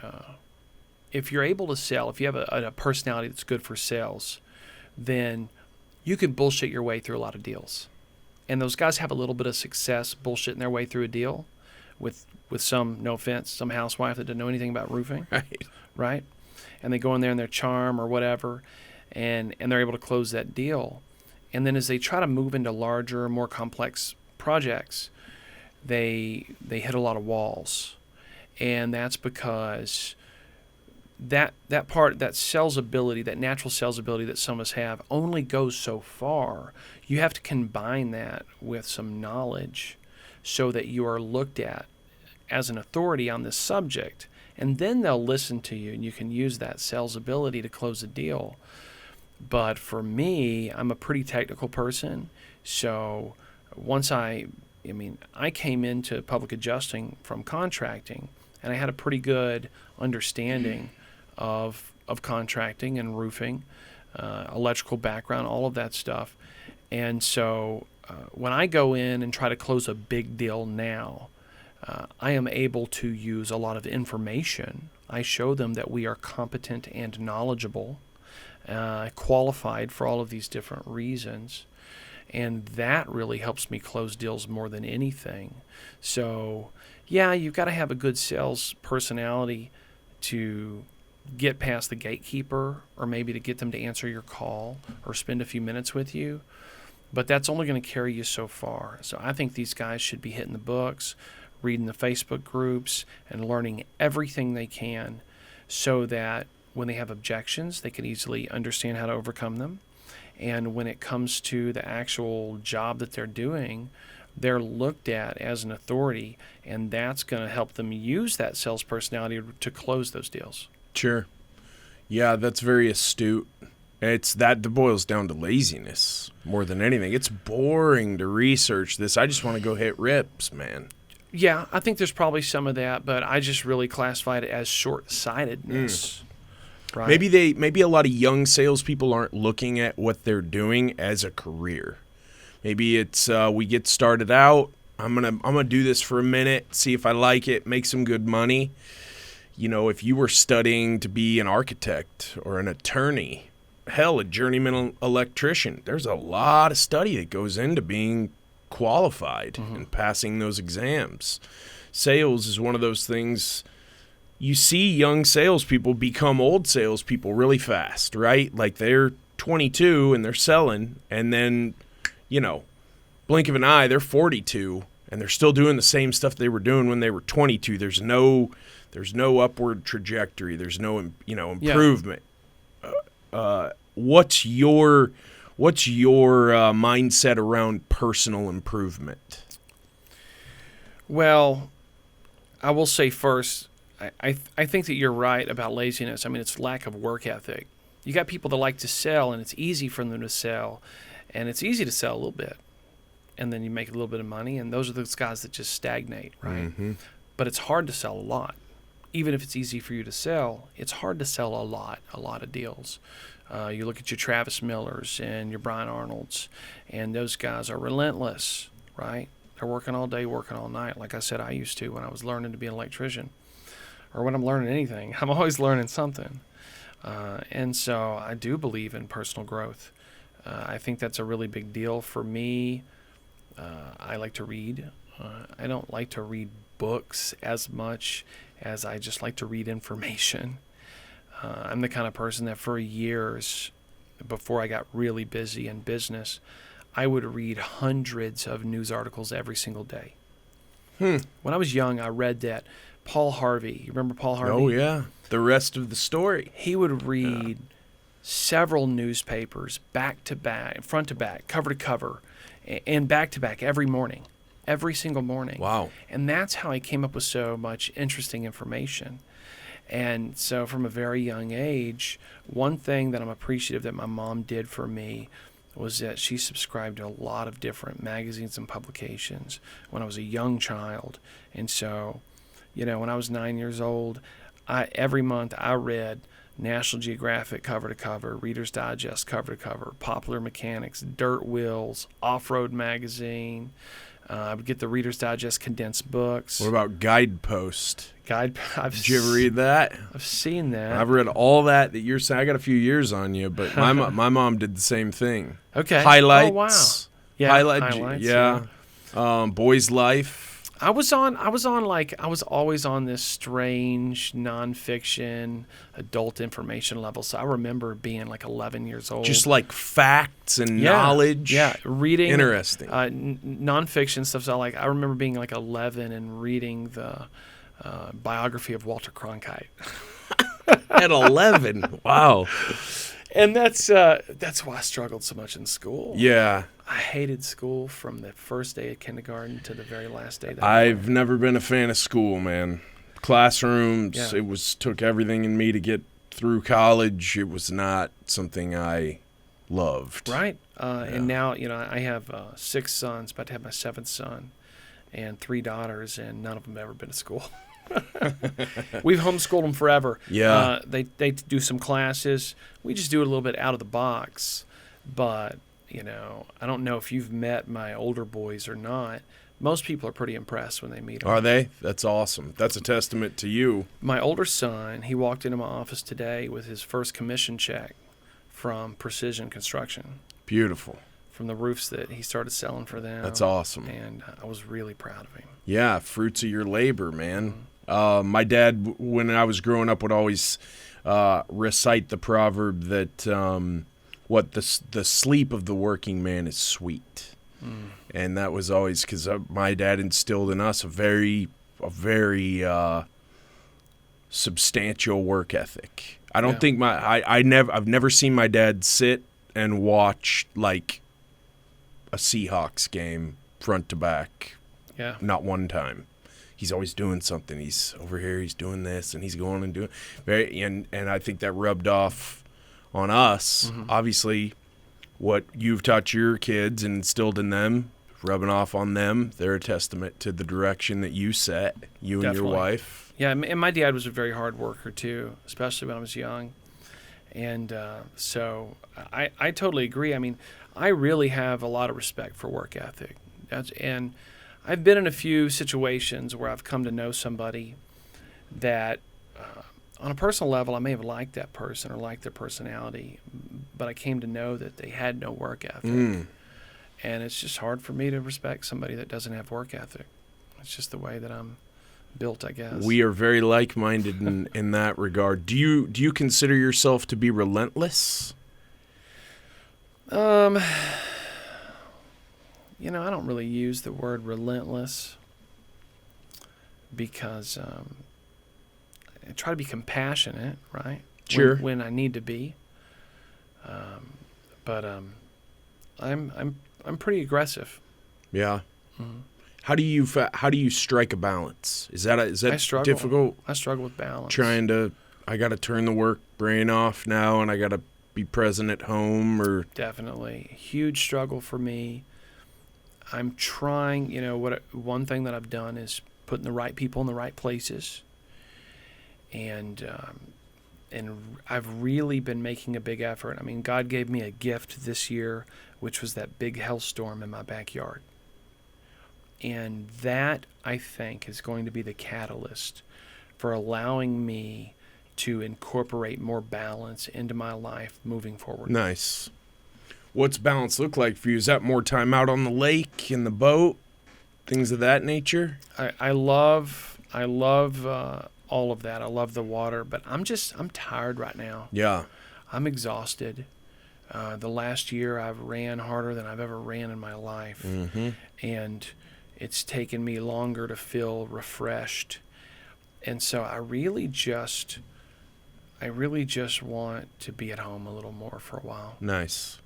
if you're able to sell, if you have a personality that's good for sales, then you can bullshit your way through a lot of deals. And those guys have a little bit of success bullshitting their way through a deal with some, no offense, some housewife that didn't know anything about roofing. Right? And they go in there in their charm or whatever, and they're able to close that deal. And then as they try to move into larger, more complex projects, they hit a lot of walls. And that's because that sales ability, that natural sales ability that some of us have, only goes so far. You have to combine that with some knowledge so that you are looked at as an authority on this subject, and then they'll listen to you, and you can use that sales ability to close a deal. But for me, I'm a pretty technical person, so once I came into public adjusting from contracting, and I had a pretty good understanding of contracting and roofing, electrical background, all of that stuff. And so when I go in and try to close a big deal now, I am able to use a lot of information. I show them that we are competent and knowledgeable, qualified for all of these different reasons. And that really helps me close deals more than anything. So, yeah, you've got to have a good sales personality to get past the gatekeeper, or maybe to get them to answer your call or spend a few minutes with you. But that's only going to carry you so far. So I think these guys should be hitting the books, reading the Facebook groups, and learning everything they can so that when they have objections, they can easily understand how to overcome them. And when it comes to the actual job that they're doing, they're looked at as an authority, and that's going to help them use that sales personality to close those deals. Sure. Yeah, that's very astute. That boils down to laziness more than anything. It's boring to research this. I just want to go hit rips, man. Yeah, I think there's probably some of that, but I just really classified it as short-sightedness. Right? Maybe a lot of young salespeople aren't looking at what they're doing as a career. Maybe it's we get started out. I'm gonna do this for a minute, see if I like it, make some good money. You know, if you were studying to be an architect or an attorney, hell, a journeyman electrician, there's a lot of study that goes into being qualified and passing those exams. Sales is one of those things. You see young salespeople become old salespeople really fast, right? Like they're 22 and they're selling, and then, you know, blink of an eye, they're 42 and they're still doing the same stuff they were doing when they were 22. There's no upward trajectory. There's no, improvement. Yeah. What's your mindset around personal improvement? Well, I will say first, I think that you're right about laziness. I mean, it's lack of work ethic. You got people that like to sell, and it's easy for them to sell, and it's easy to sell a little bit, and then you make a little bit of money, and those are those guys that just stagnate, right? Mm-hmm. But it's hard to sell a lot. Even if it's easy for you to sell, it's hard to sell a lot of deals. You look at your Travis Millers and your Brian Arnolds, and those guys are relentless, right? They're working all day, working all night. Like I said, I used to when I was learning to be an electrician, or when I'm learning anything. I'm always learning something. And so I do believe in personal growth. I think that's a really big deal for me. I like to read. I don't like to read books as much as I just like to read information. I'm the kind of person that for years, before I got really busy in business, I would read hundreds of news articles every single day. When I was young, I read that Paul Harvey, you remember Paul Harvey? Oh, yeah. The rest of the story. He would read several newspapers back to back, front to back, cover to cover, and back to back every morning, every single morning. Wow. And that's how I came up with so much interesting information. And so from a very young age, one thing that I'm appreciative that my mom did for me was that she subscribed to a lot of different magazines and publications when I was a young child. And so, you know, when I was 9 years old, every month I read National Geographic cover to cover, Reader's Digest cover to cover, Popular Mechanics, Dirt Wheels, Off-Road Magazine. I would get the Reader's Digest condensed books. What about Guidepost? Did you ever read that? I've seen that. I've read all that you're saying. I got a few years on you, but my mom did the same thing. Okay. Highlights. Oh, wow. Yeah. Highlights. Yeah. Boy's Life. I was always on this strange nonfiction adult information level. So I remember being like 11 years old. Just like facts and knowledge. Yeah, reading. Interesting. Nonfiction stuff. So I remember being like 11 and reading the biography of Walter Cronkite. At 11. Wow. And that's why I struggled so much in school. Yeah. I hated school from the first day of kindergarten to the very last day. I've never been a fan of school, man. Classrooms, It took everything in me to get through college. It was not something I loved. Right. And now, I have 6 sons, about to have my 7th son, and 3 daughters, and none of them have ever been to school. We've homeschooled them forever. Yeah. They do some classes. We just do it a little bit out of the box. But, I don't know if you've met my older boys or not. Most people are pretty impressed when they meet them. Are they? That's awesome. That's a testament to you. My older son, he walked into my office today with his first commission check from Precision Construction. Beautiful. From the roofs that he started selling for them. That's awesome. And I was really proud of him. Yeah, fruits of your labor, man. My dad, when I was growing up, would always recite the proverb that the sleep of the working man is sweet. And that was always because my dad instilled in us a very substantial work ethic. I don't think I've never seen my dad sit and watch like a Seahawks game front to back. Yeah. Not one time. He's always doing something. He's over here, he's doing this, and he's going and doing and I think that rubbed off on us. Mm-hmm. Obviously, what you've taught your kids and instilled in them, rubbing off on them, they're a testament to the direction that you set, you and Definitely. your wife. Yeah, and my dad was a very hard worker too, especially when I was young. And so I totally agree. I mean, I really have a lot of respect for work ethic. And I've been in a few situations where I've come to know somebody that on a personal level, I may have liked that person or liked their personality, but I came to know that they had no work ethic. And it's just hard for me to respect somebody that doesn't have work ethic. It's just the way that I'm built, I guess. We are very like-minded in that regard. Do you consider yourself to be relentless? I don't really use the word relentless because I try to be compassionate, right? Sure. When I need to be. But I'm pretty aggressive. Yeah. Mm-hmm. How do you strike a balance? Is that difficult? I struggle with balance. I got to turn the work brain off now, and I got to be present at home, or Definitely. Huge struggle for me. I'm trying, one thing that I've done is putting the right people in the right places. And I've really been making a big effort. I mean, God gave me a gift this year, which was that big hailstorm in my backyard. And that, I think, is going to be the catalyst for allowing me to incorporate more balance into my life moving forward. Nice. What's balance look like for you? Is that more time out on the lake, in the boat, things of that nature? I love all of that. I love the water, but I'm tired right now. Yeah. I'm exhausted. The last year I've ran harder than I've ever ran in my life. Mm-hmm. And it's taken me longer to feel refreshed. And so I really just want to be at home a little more for a while. Nice.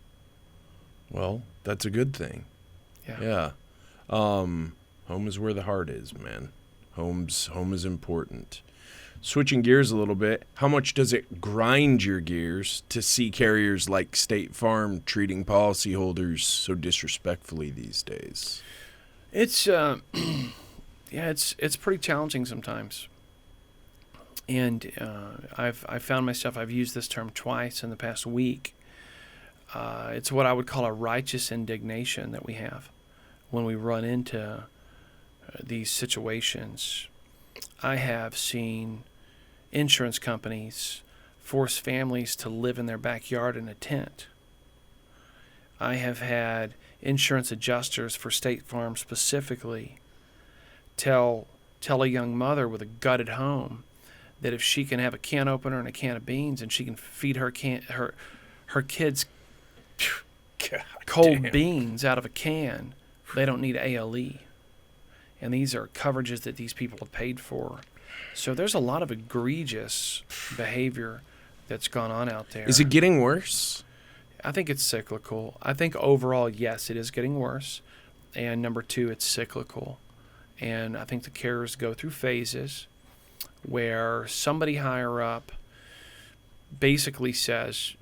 Well, that's a good thing. Yeah. Home is where the heart is, man. Home is important. Switching gears a little bit, how much does it grind your gears to see carriers like State Farm treating policyholders so disrespectfully these days? It's it's pretty challenging sometimes. And I've found myself, I've used this term twice in the past week. It's what I would call a righteous indignation that we have when we run into these situations. I have seen insurance companies force families to live in their backyard in a tent. I have had insurance adjusters for State Farm specifically tell a young mother with a gutted home that if she can have a can opener and a can of beans and she can feed her kids cold beans out of a can, they don't need ALE. And these are coverages that these people have paid for. So there's a lot of egregious behavior that's gone on out there. Is it getting worse? I think it's cyclical. I think overall, yes, it is getting worse. And number two, it's cyclical. And I think the carriers go through phases where somebody higher up basically says,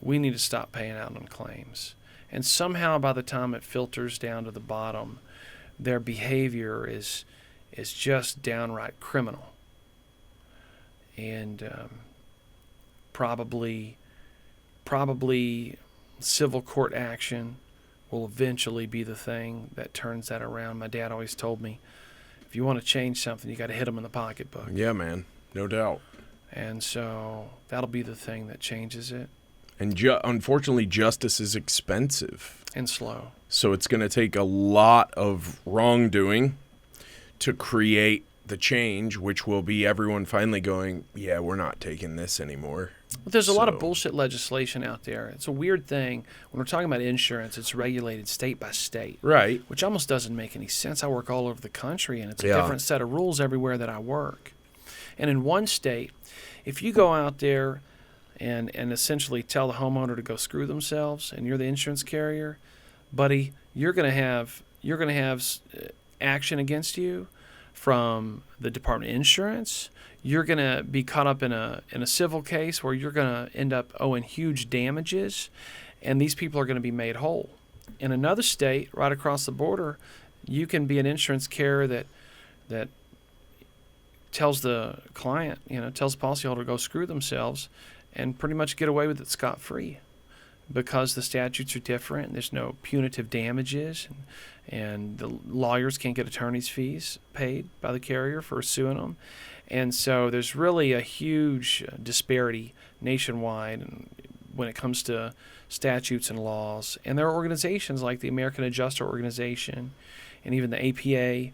we need to stop paying out on claims. And somehow by the time it filters down to the bottom, their behavior is just downright criminal. And probably civil court action will eventually be the thing that turns that around. My dad always told me, if you want to change something, you got to hit them in the pocketbook. Yeah, man, no doubt. And so that'll be the thing that changes it. And unfortunately, justice is expensive. And slow. So it's going to take a lot of wrongdoing to create the change, which will be everyone finally going, yeah, we're not taking this anymore. But there's a lot of bullshit legislation out there. It's a weird thing. When we're talking about insurance, it's regulated state by state. Right. Which almost doesn't make any sense. I work all over the country, and it's a different set of rules everywhere that I work. And in one state, if you go out there and essentially tell the homeowner to go screw themselves, and you're the insurance carrier, buddy, you're going to have you're going to have action against you from the Department of Insurance. You're going to be caught up in a civil case where you're going to end up owing huge damages, and these people are going to be made whole. In another state, right across the border, you can be an insurance carrier that tells the client, tells the policyholder to go screw themselves and pretty much get away with it scot-free because the statutes are different. There's no punitive damages, and the lawyers can't get attorney's fees paid by the carrier for suing them. And so there's really a huge disparity nationwide when it comes to statutes and laws. And there are organizations like the American Adjuster Organization and even the APA.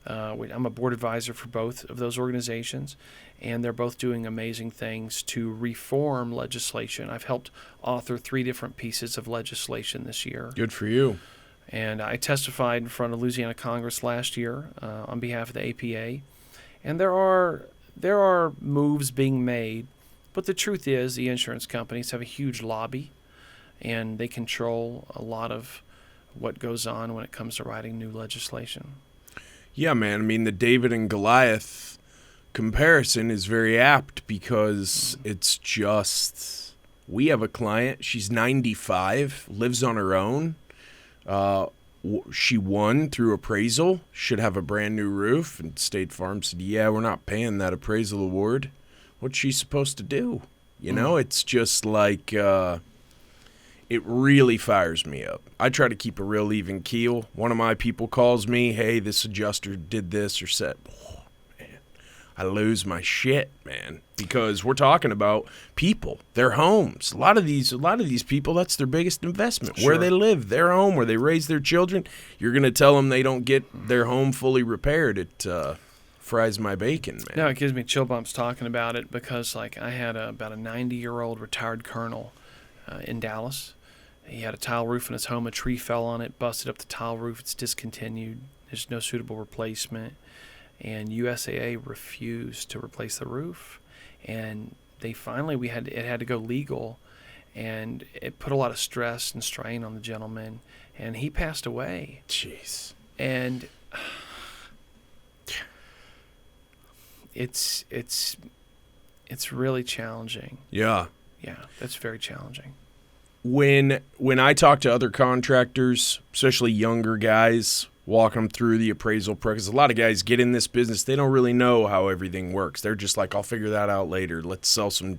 I'm a board advisor for both of those organizations, and they're both doing amazing things to reform legislation. I've helped author 3 different pieces of legislation this year. Good for you. And I testified in front of Louisiana Congress last year on behalf of the APA. And there are moves being made, but the truth is the insurance companies have a huge lobby, and they control a lot of what goes on when it comes to writing new legislation. Yeah, man. I mean, the David and Goliath comparison is very apt because it's just, we have a client, she's 95, lives on her own. She won through appraisal, should have a brand new roof, and State Farm said, yeah, we're not paying that appraisal award. What's she supposed to do? It's just like, it really fires me up. I try to keep a real even keel. One of my people calls me, hey, this adjuster did this or said, oh, man, I lose my shit, man, because we're talking about people, their homes. A lot of these people, that's their biggest investment. Sure. Where they live, their home, where they raise their children. You're going to tell them they don't get their home fully repaired. It fries my bacon, man. No, it gives me chill bumps talking about it because, like, I had about a 90-year-old retired colonel in Dallas. He had a tile roof in his home. A tree fell on it, busted up the tile roof. It's discontinued. There's no suitable replacement. And USAA refused to replace the roof. And it had to go legal. And it put a lot of stress and strain on the gentleman. And he passed away. Jeez. And it's really challenging. Yeah. Yeah, that's very challenging. When I talk to other contractors, especially younger guys, walking them through the appraisal process, a lot of guys get in this business, they don't really know how everything works. They're just like, I'll figure that out later. Let's sell some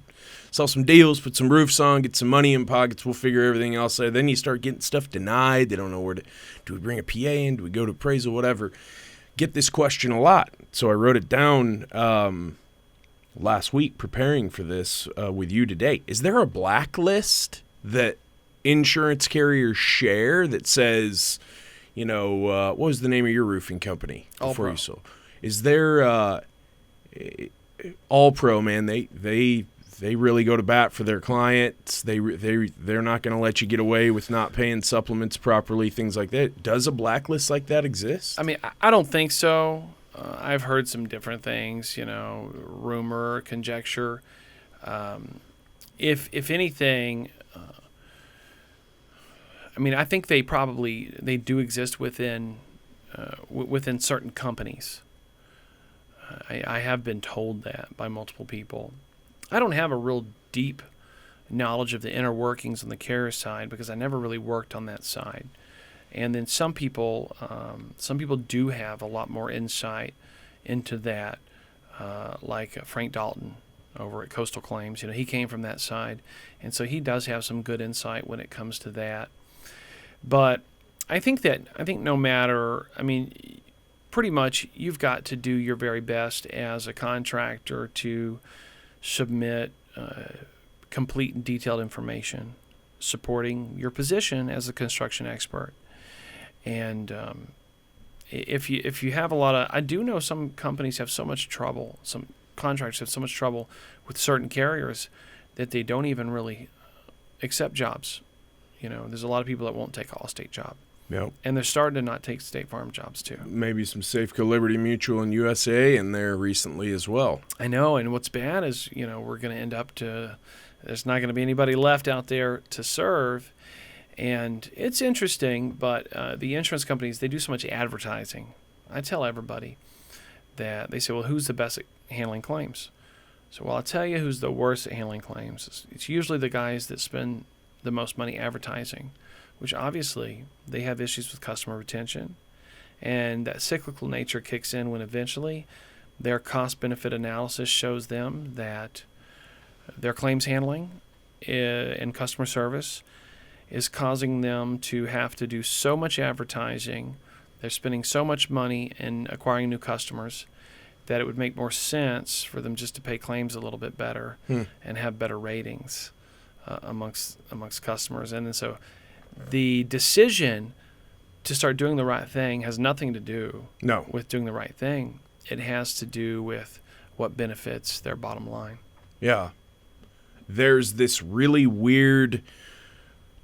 deals, put some roofs on, get some money in pockets, we'll figure everything else out. Then you start getting stuff denied. They don't know where to, do we bring a PA in? Do we go to appraisal? Whatever. Get this question a lot. So I wrote it down last week preparing for this with you today. Is there a blacklist that insurance carriers share that says, what was the name of your roofing company before you sold? Is there All Pro, man? They really go to bat for their clients. They're not going to let you get away with not paying supplements properly, things like that. Does a blacklist like that exist? I mean, I don't think so. I've heard some different things, rumor, conjecture. If anything, I mean, I think they do exist within certain companies. I have been told that by multiple people. I don't have a real deep knowledge of the inner workings on the carrier side because I never really worked on that side. And then some people do have a lot more insight into that, like Frank Dalton over at Coastal Claims. He came from that side, and so he does have some good insight when it comes to that. But I think no matter, I mean, pretty much you've got to do your very best as a contractor to submit complete and detailed information supporting your position as a construction expert. And if you have a lot of, I do know some companies have so much trouble, some contractors have so much trouble with certain carriers that they don't even really accept jobs. There's a lot of people that won't take an Allstate job. Yep. And they're starting to not take State Farm jobs too. Maybe some Safeco, Liberty Mutual, and USA in there recently as well. I know, and what's bad is, we're going to end up there's not going to be anybody left out there to serve. And it's interesting, but the insurance companies, they do so much advertising. I tell everybody that they say, well, who's the best at handling claims? So, well, I'll tell you who's the worst at handling claims. It's usually the guys that spend the most money advertising, which obviously they have issues with customer retention. And that cyclical nature kicks in when eventually their cost-benefit analysis shows them that their claims handling and customer service is causing them to have to do so much advertising. They're spending so much money in acquiring new customers that it would make more sense for them just to pay claims a little bit better and have better ratings amongst customers. And then so the decision to start doing the right thing has nothing to do with doing the right thing. It has to do with what benefits their bottom line. Yeah. There's this really weird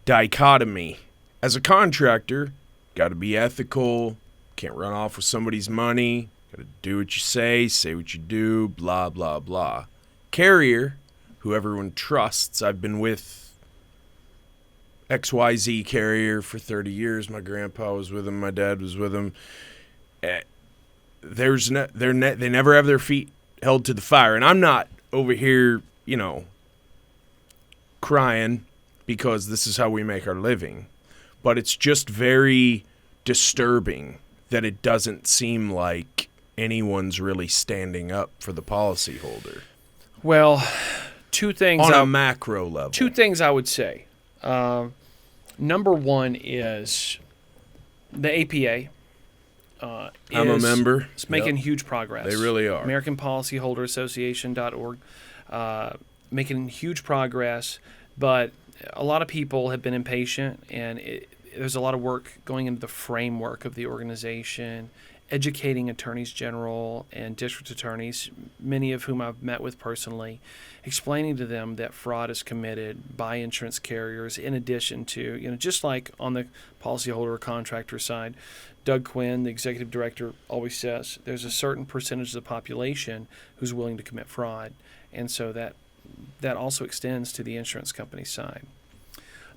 dichotomy. As a contractor, got to be ethical, can't run off with somebody's money, got to do what you say what you do, blah, blah, blah. Carrier, who everyone trusts, I've been with XYZ carrier for 30 years. My grandpa was with him. My dad was with him. They never have their feet held to the fire. And I'm not over here, crying because this is how we make our living. But it's just very disturbing that it doesn't seem like anyone's really standing up for the policyholder. Well, two things. On a macro level. Two things I would say. Number one is the APA. I'm a member. It's making huge progress. They really are. American Policyholder Association.org, making huge progress, but a lot of people have been impatient, and there's a lot of work going into the framework of the organization, educating attorneys general and district attorneys, many of whom I've met with personally, explaining to them that fraud is committed by insurance carriers in addition to, just like on the policyholder or contractor side. Doug Quinn, the executive director, always says there's a certain percentage of the population who's willing to commit fraud. And so that also extends to the insurance company side.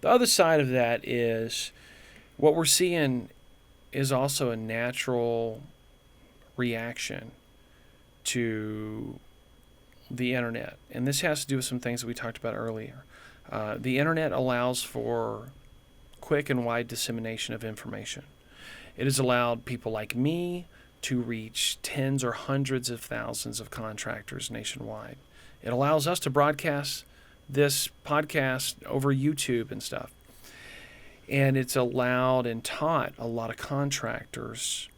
The other side of that is what we're seeing is also a natural reaction to the internet. And this has to do with some things that we talked about earlier. The internet allows for quick and wide dissemination of information. It has allowed people like me to reach tens or hundreds of thousands of contractors nationwide. It allows us to broadcast this podcast over YouTube and stuff. And it's allowed and taught a lot of contractors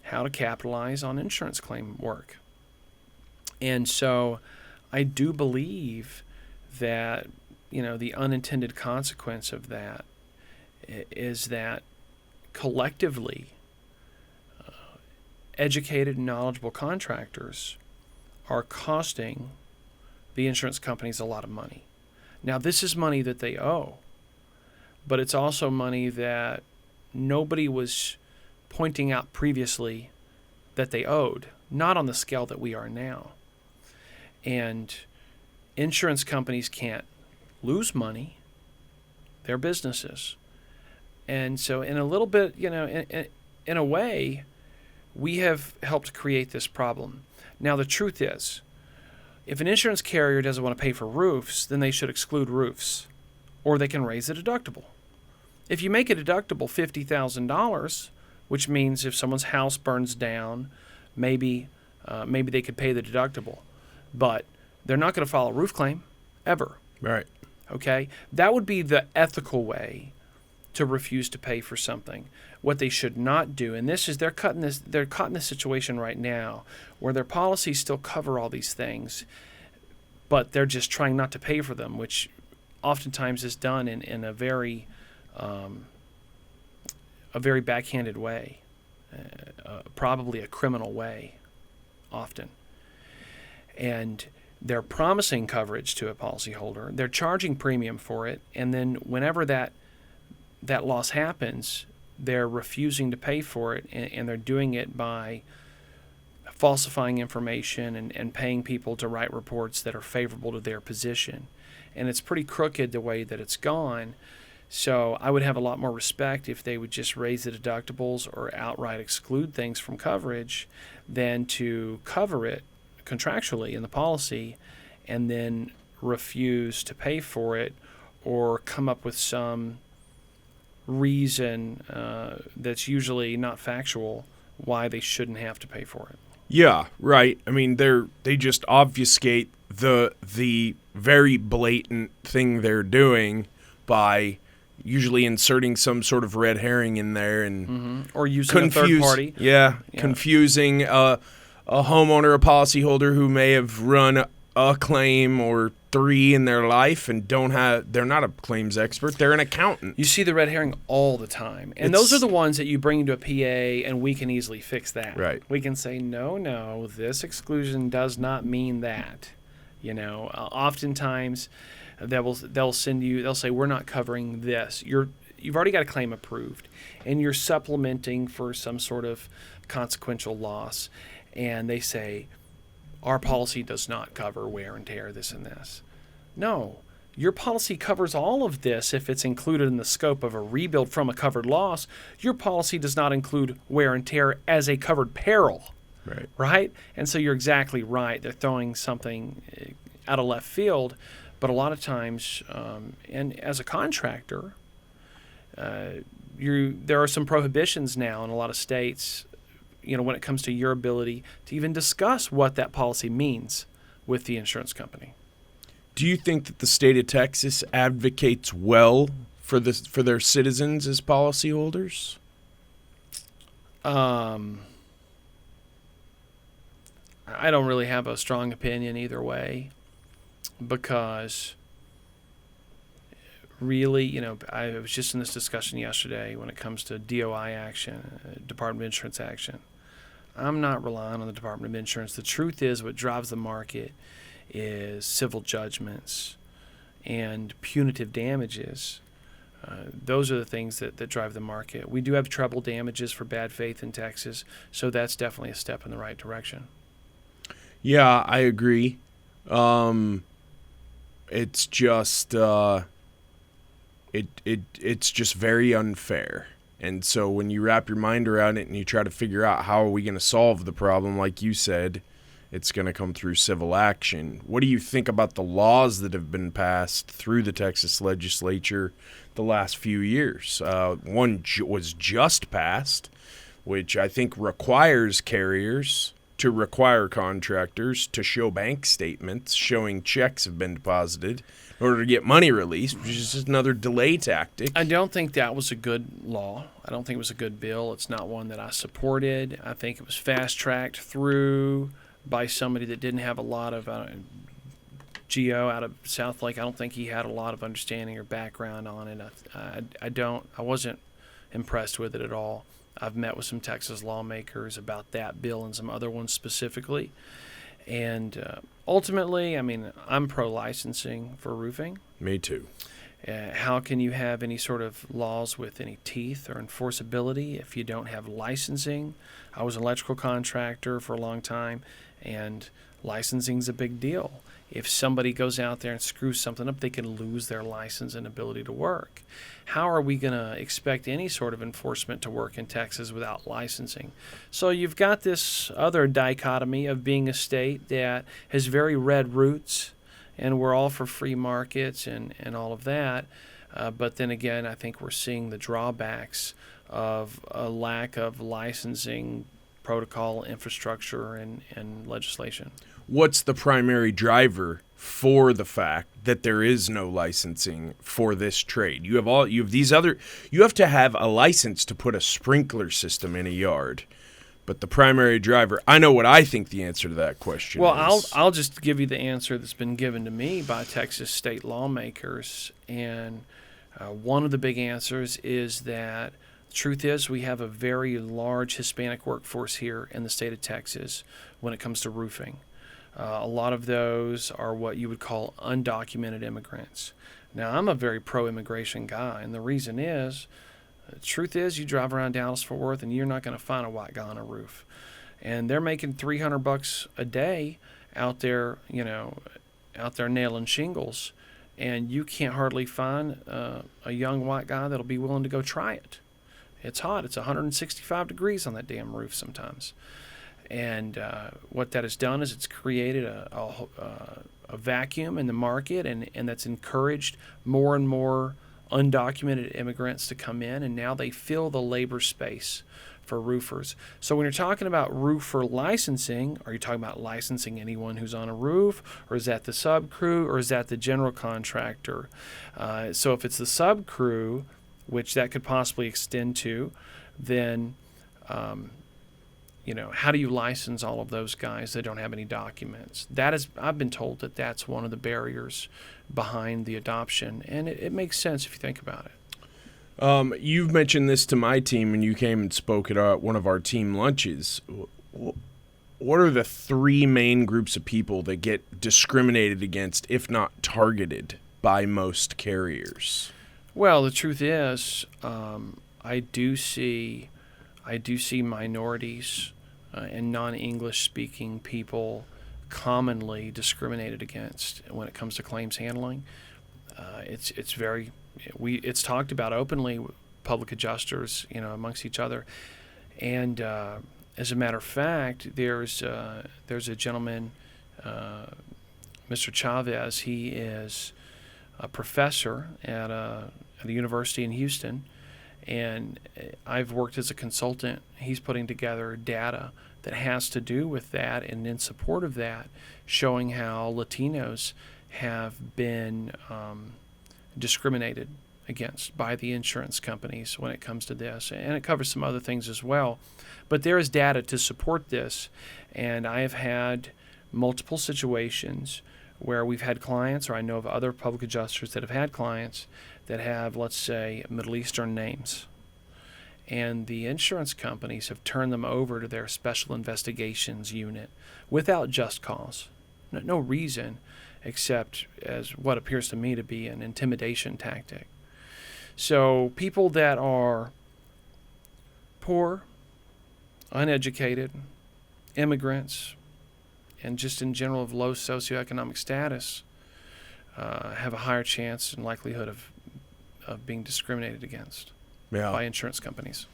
how to capitalize on insurance claim work. And so I do believe that, the unintended consequence of that is that collectively educated and knowledgeable contractors are costing the insurance companies a lot of money. Now, this is money that they owe, but it's also money that nobody was pointing out previously that they owed, not on the scale that we are now. And insurance companies can't lose money. They're businesses. And so in a little bit, in a way, we have helped create this problem. Now, the truth is, if an insurance carrier doesn't want to pay for roofs, then they should exclude roofs, or they can raise the deductible. If you make a deductible $50,000, which means if someone's house burns down, maybe they could pay the deductible, but they're not going to file a roof claim ever. Right. Okay? That would be the ethical way to refuse to pay for something. What they should not do, and this is they're caught in this situation right now where their policies still cover all these things, but they're just trying not to pay for them, which oftentimes is done in a very backhanded way, probably a criminal way, often. And they're promising coverage to a policyholder. They're charging premium for it, and then whenever that loss happens, they're refusing to pay for it, and they're doing it by falsifying information and paying people to write reports that are favorable to their position. And it's pretty crooked the way that it's gone. So I would have a lot more respect if they would just raise the deductibles or outright exclude things from coverage than to cover it contractually in the policy and then refuse to pay for it or come up with some reason that's usually not factual why they shouldn't have to pay for it. Yeah, right. I mean, they just obfuscate the very blatant thing they're doing by usually inserting some sort of red herring in there and or using a third party. Yeah, confusing a homeowner, a policyholder who may have run a claim or 3 in their life and they're not a claims expert, they're an accountant. You see the red herring all the time. And those are the ones that you bring into a PA and we can easily fix that. Right. We can say, no, this exclusion does not mean that. Oftentimes they'll say, we're not covering this. You've already got a claim approved and you're supplementing for some sort of consequential loss. And they say, our policy does not cover wear and tear, this and this. No, your policy covers all of this if it's included in the scope of a rebuild from a covered loss. Your policy does not include wear and tear as a covered peril. Right? And so you're exactly right. They're throwing something out of left field. But a lot of times, and as a contractor, there are some prohibitions now in a lot of states when it comes to your ability to even discuss what that policy means with the insurance company. Do you think that the state of Texas advocates well for their citizens as policyholders? I don't really have a strong opinion either way, because really, I was just in this discussion yesterday when it comes to DOI action, Department of Insurance action. I'm not relying on the Department of Insurance. The truth is what drives the market is civil judgments and punitive damages. Those are the things that drive the market. We do have treble damages for bad faith in Texas, so that's definitely a step in the right direction. Yeah, I agree. It's just it's just very unfair. And so when you wrap your mind around it and you try to figure out how are we going to solve the problem, like you said, it's going to come through civil action. What do you think about the laws that have been passed through the Texas legislature the last few years? One was just passed, which I think requires carriers to require contractors to show bank statements showing checks have been deposited in order to get money released, which is just another delay tactic. I don't think that was a good law. I don't think it was a good bill. It's not one that I supported. I think it was fast-tracked through by somebody that didn't have a lot of Geo out of South Lake. I don't think he had a lot of understanding or background on it. I wasn't impressed with it at all. I've met with some Texas lawmakers about that bill and some other ones specifically. And ultimately, I'm pro-licensing for roofing. Me too. How can you have any sort of laws with any teeth or enforceability if you don't have licensing? I was an electrical contractor for a long time, and licensing's a big deal. If somebody goes out there and screws something up, they can lose their license and ability to work. How are we going to expect any sort of enforcement to work in Texas without licensing? So you've got this other dichotomy of being a state that has very red roots, and we're all for free markets and all of that. But then again, I think we're seeing the drawbacks of a lack of licensing protocol, infrastructure, and legislation. What's the primary driver for the fact that there is no licensing for this trade? You have to have a license to put a sprinkler system in a yard. But the primary driver, I know what I think the answer to that question is. I'll just give you the answer that's been given to me by Texas state lawmakers. And one of the big answers is that the truth is we have a very large Hispanic workforce here in the state of Texas when it comes to roofing. A lot of those are what you would call undocumented immigrants. Now, I'm a very pro-immigration guy, and the reason is, the truth is, you drive around Dallas-Fort Worth, and you're not going to find a white guy on a roof. And they're making $300 a day out there, out there nailing shingles. and you can't hardly find a young white guy that'll be willing to go try it. It's hot. It's 165 degrees on that damn roof sometimes. And what that has done is it's created a vacuum in the market, and that's encouraged more and more undocumented immigrants to come in, and now they fill the labor space for roofers. So when you're talking about roofer licensing, are you talking about licensing anyone who's on a roof, or is that the sub crew, or is that the general contractor? So if it's the sub crew, which that could possibly extend to, then how do you license all of those guys that don't have any documents? I've been told that that's one of the barriers behind the adoption, and it makes sense if you think about it. You've mentioned this to my team, and you came and spoke at one of our team lunches. What are the three main groups of people that get discriminated against, if not targeted, by most carriers? Well, the truth is, I do see minorities and non-English speaking people commonly discriminated against when it comes to claims handling. It's talked about openly with public adjusters, amongst each other. And as a matter of fact, there's a gentleman, Mr. Chavez. He is a professor at a university in Houston, and I've worked as a consultant. He's putting together data that has to do with that, and in support of that, showing how Latinos have been discriminated against by the insurance companies when it comes to this. And it covers some other things as well. But there is data to support this, and I have had multiple situations where we've had clients, or I know of other public adjusters that have had clients that have, let's say, Middle Eastern names. And the insurance companies have turned them over to their special investigations unit without just cause. No reason except as what appears to me to be an intimidation tactic. So people that are poor, uneducated, immigrants, and just in general of low socioeconomic status have a higher chance and likelihood of being discriminated against by insurance companies.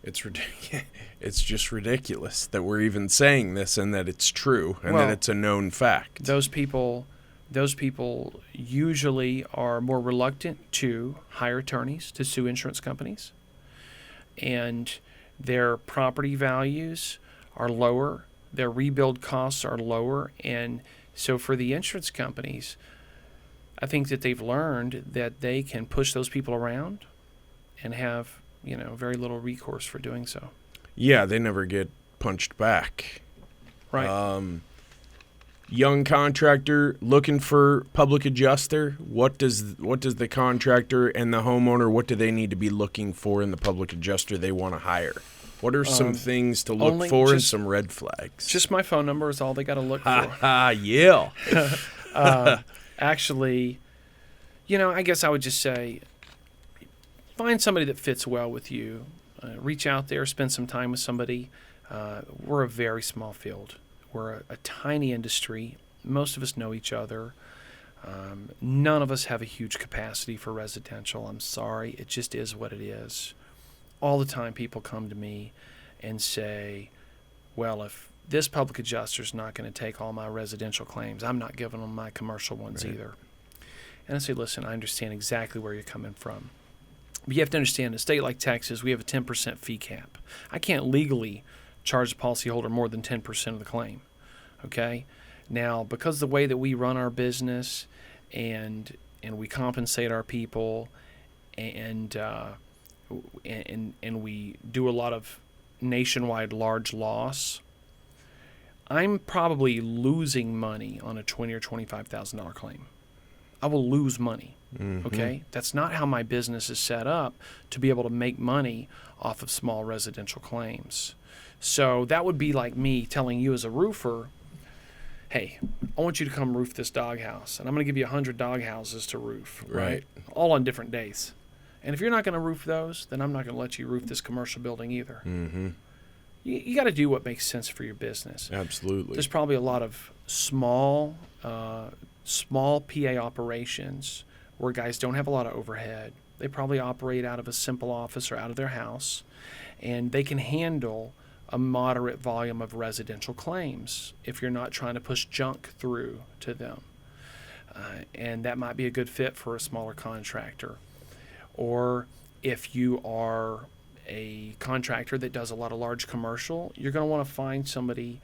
It's just ridiculous that we're even saying this and that it's true and that it's a known fact. Those people usually are more reluctant to hire attorneys to sue insurance companies, and their property values are lower, their rebuild costs are lower, and so for the insurance companies, I think that they've learned that they can push those people around and have very little recourse for doing so. Yeah, they never get punched back. Right. Young contractor looking for public adjuster. What does the contractor and the homeowner, what do they need to be looking for in the public adjuster they want to hire? What are some things to look for and some red flags? Just my phone number is all they got to look for. Yeah. Actually, I guess I would just say, find somebody that fits well with you. Reach out there, spend some time with somebody. We're a very small field. We're a tiny industry. Most of us know each other. None of us have a huge capacity for residential. I'm sorry. It just is what it is. All the time people come to me and say, well, if this public adjuster is not going to take all my residential claims, I'm not giving them my commercial ones either. And I say, listen, I understand exactly where you're coming from. But you have to understand, in a state like Texas, we have a 10% fee cap. I can't legally charge the policyholder more than 10% of the claim. Okay? Now, because the way that we run our business and we compensate our people and we do a lot of nationwide large loss, I'm probably losing money on a $20,000 or $25,000 claim. I will lose money. Mm-hmm. Okay? That's not how my business is set up to be able to make money off of small residential claims. So that would be like me telling you as a roofer, hey, I want you to come roof this doghouse, and I'm going to give you 100 doghouses to roof, right? All on different days. And if you're not going to roof those, then I'm not going to let you roof this commercial building either. Mm-hmm. You got to do what makes sense for your business. Absolutely. There's probably a lot of small PA operations where guys don't have a lot of overhead. They probably operate out of a simple office or out of their house, and they can handle a moderate volume of residential claims if you're not trying to push junk through to them. And that might be a good fit for a smaller contractor. Or if you are a contractor that does a lot of large commercial, you're going to want to find somebody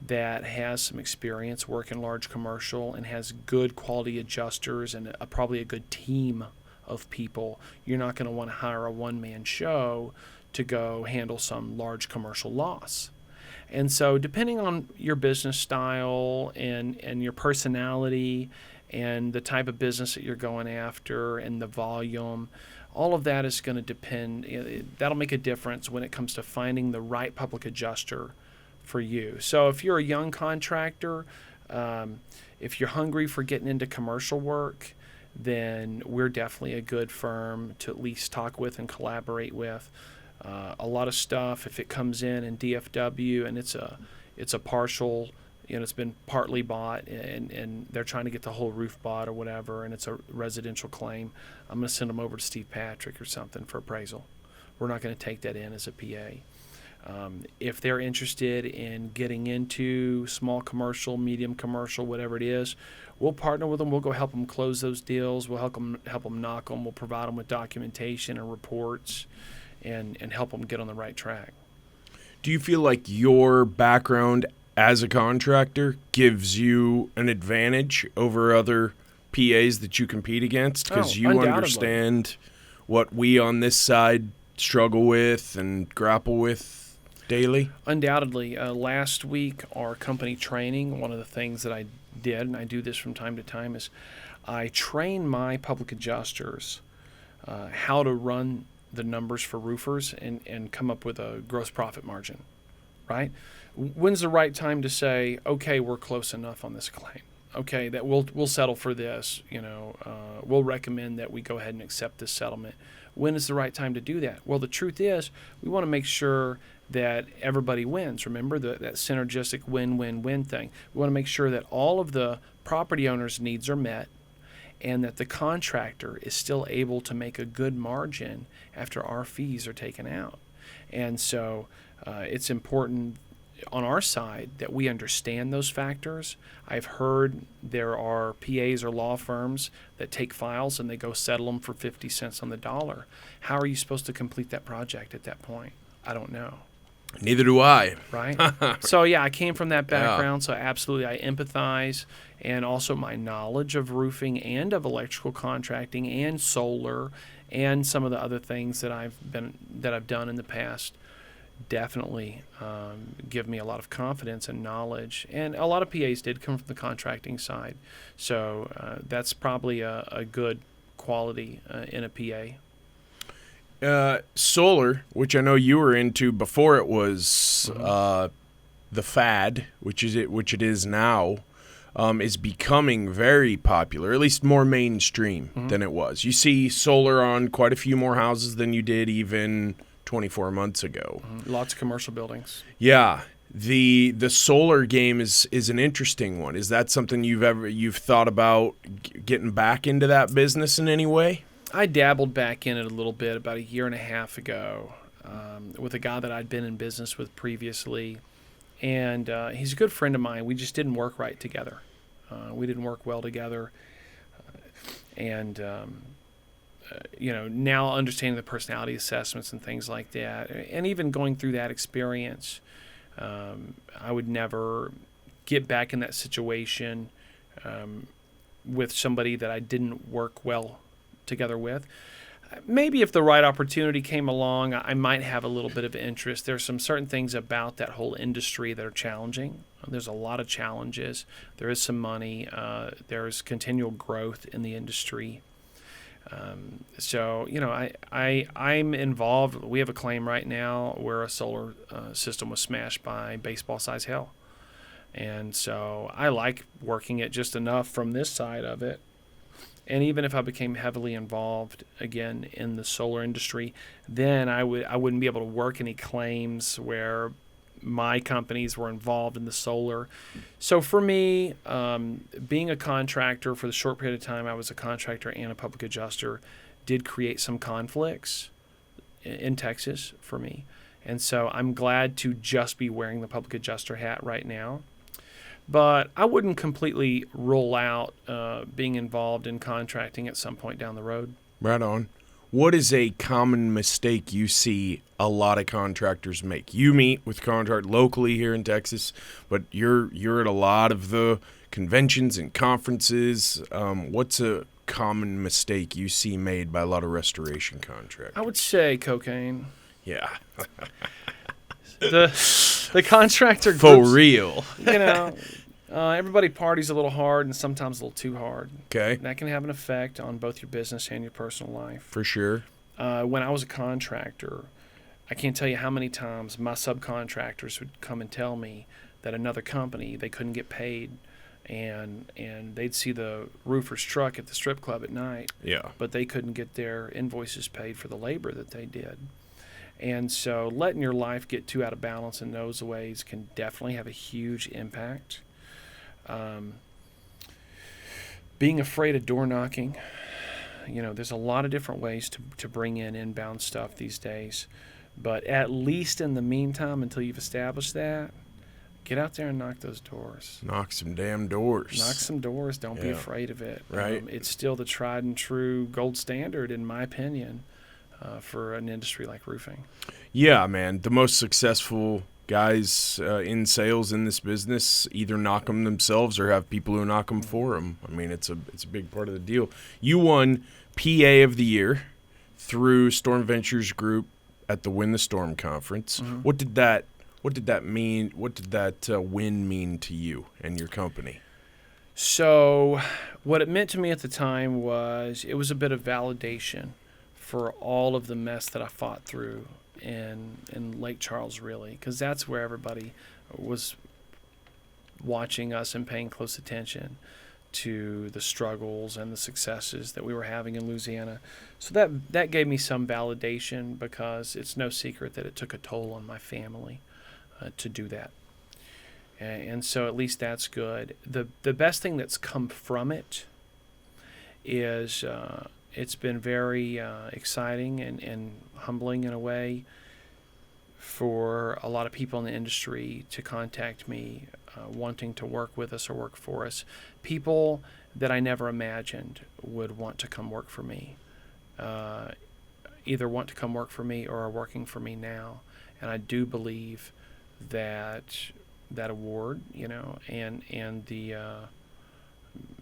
that has some experience working large commercial and has good quality adjusters and probably a good team of people. You're not going to want to hire a one-man show to go handle some large commercial loss. And so depending on your business style and your personality and the type of business that you're going after and the volume, all of that is going to depend. That'll make a difference when it comes to finding the right public adjuster for you. So if you're a young contractor, if you're hungry for getting into commercial work, then we're definitely a good firm to at least talk with and collaborate with. A lot of stuff, if it comes in DFW and it's a partial, it's been partly bought and they're trying to get the whole roof bought or whatever, and it's a residential claim, I'm going to send them over to Steve Patrick or something for appraisal. We're not going to take that in as a PA. If they're interested in getting into small commercial, medium commercial, whatever it is, we'll partner with them. We'll go help them close those deals. We'll help them knock them. We'll provide them with documentation and reports and help them get on the right track. Do you feel like your background as a contractor gives you an advantage over other PAs that you compete against? Because you understand what we on this side struggle with and grapple with daily? Undoubtedly. Last week, our company training, one of the things that I did, and I do this from time to time, is I train my public adjusters how to run the numbers for roofers and come up with a gross profit margin, right? When's the right time to say, okay, we're close enough on this claim? Okay, that we'll settle for this. We'll recommend that we go ahead and accept this settlement. When is the right time to do that? Well, the truth is, we want to make sure that everybody wins. Remember that synergistic win-win-win thing. We want to make sure that all of the property owners' needs are met and that the contractor is still able to make a good margin after our fees are taken out. And so it's important on our side that we understand those factors. I've heard there are PAs or law firms that take files and they go settle them for 50 cents on the dollar. How are you supposed to complete that project at that point? I don't know. Neither do I. Right? So, yeah, I came from that background, so absolutely I empathize. And also my knowledge of roofing and of electrical contracting and solar and some of the other things that I've done in the past definitely give me a lot of confidence and knowledge. And a lot of PAs did come from the contracting side. So that's probably a good quality in a PA. Solar, which I know you were into before it was the fad, which it is now, is becoming very popular, at least more mainstream than it was. You see solar on quite a few more houses than you did even 24 months ago. Lots of commercial buildings. Yeah. The solar game is an interesting one. Is that something you've thought about getting back into that business in any way? I dabbled back in it a little bit about a year and a half ago with a guy that I'd been in business with previously. And he's a good friend of mine. We just didn't work right together. We didn't work well together. Now understanding the personality assessments and things like that, and even going through that experience, I would never get back in that situation with somebody that I didn't work well together with. Maybe if the right opportunity came along, I might have a little bit of interest. There's some certain things about that whole industry that are challenging. There's a lot of challenges. There is some money. There's continual growth in the industry. I'm involved. We have a claim right now where a solar system was smashed by baseball-sized hail. And so I like working it just enough from this side of it. And even if I became heavily involved again in the solar industry, then I wouldn't be able to work any claims where my companies were involved in the solar. So for me, being a contractor for the short period of time I was a contractor and a public adjuster did create some conflicts in Texas for me. And so I'm glad to just be wearing the public adjuster hat right now. But I wouldn't completely rule out being involved in contracting at some point down the road. Right on. What is a common mistake you see a lot of contractors make? You meet with contractors locally here in Texas, but you're at a lot of the conventions and conferences. What's a common mistake you see made by a lot of restoration contractors? I would say cocaine. Yeah. The contractor For groups, real. Everybody parties a little hard and sometimes a little too hard. Okay. And that can have an effect on both your business and your personal life. For sure. When I was a contractor, I can't tell you how many times my subcontractors would come and tell me that another company, they couldn't get paid, and they'd see the roofer's truck at the strip club at night, Yeah. but they couldn't get their invoices paid for the labor that they did. And so letting your life get too out of balance in those ways can definitely have a huge impact. Being afraid of door knocking, there's a lot of different ways to bring in inbound stuff these days. But at least in the meantime, until you've established that, get out there and knock those doors. Knock some damn doors. Knock some doors. Don't be Yeah. afraid of it. Right. It's still the tried and true gold standard, in my opinion, for an industry like roofing. Yeah, man. The most successful guys in sales in this business either knock them themselves or have people who knock them for them. I mean, it's a big part of the deal. You won PA of the Year through Storm Ventures Group at the Win the Storm conference. Mm-hmm. What did that mean? What did that win mean to you and your company? So what it meant to me at the time was it was a bit of validation for all of the mess that I fought through in Lake Charles, really, because that's where everybody was watching us and paying close attention to the struggles and the successes that we were having in Louisiana. So that gave me some validation, because it's no secret that it took a toll on my family to do that. And so at least that's good. The best thing that's come from it is it's been very exciting and humbling in a way for a lot of people in the industry to contact me wanting to work with us or work for us. People that I never imagined would want to come work for me, either want to come work for me or are working for me now. And I do believe that award, and the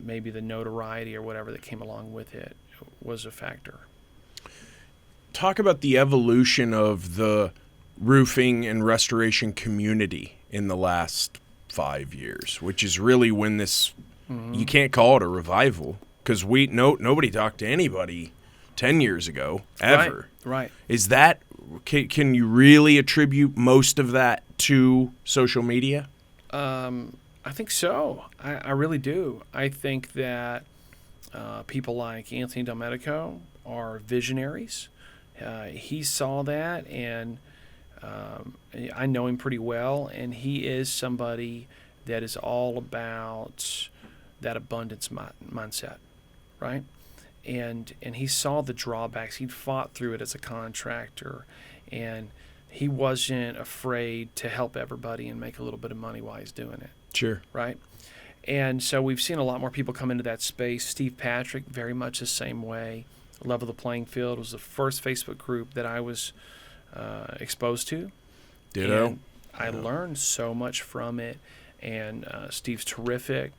maybe the notoriety or whatever that came along with it was a factor. Talk about the evolution of the roofing and restoration community in the last 5 years, which is really when this, you can't call it a revival, because nobody talked to anybody 10 years ago, ever. Right. Is that, can you really attribute most of that to social media? I think so. I really do. I think that people like Anthony Delmedico are visionaries. He saw that, and I know him pretty well, and he is somebody that is all about that abundance mindset, right? And he saw the drawbacks. He'd fought through it as a contractor, and he wasn't afraid to help everybody and make a little bit of money while he's doing it. Sure. Right? And so we've seen a lot more people come into that space. Steve Patrick, very much the same way. Level the Playing Field was the first Facebook group that I was exposed to. Ditto. And I learned so much from it. And Steve's terrific.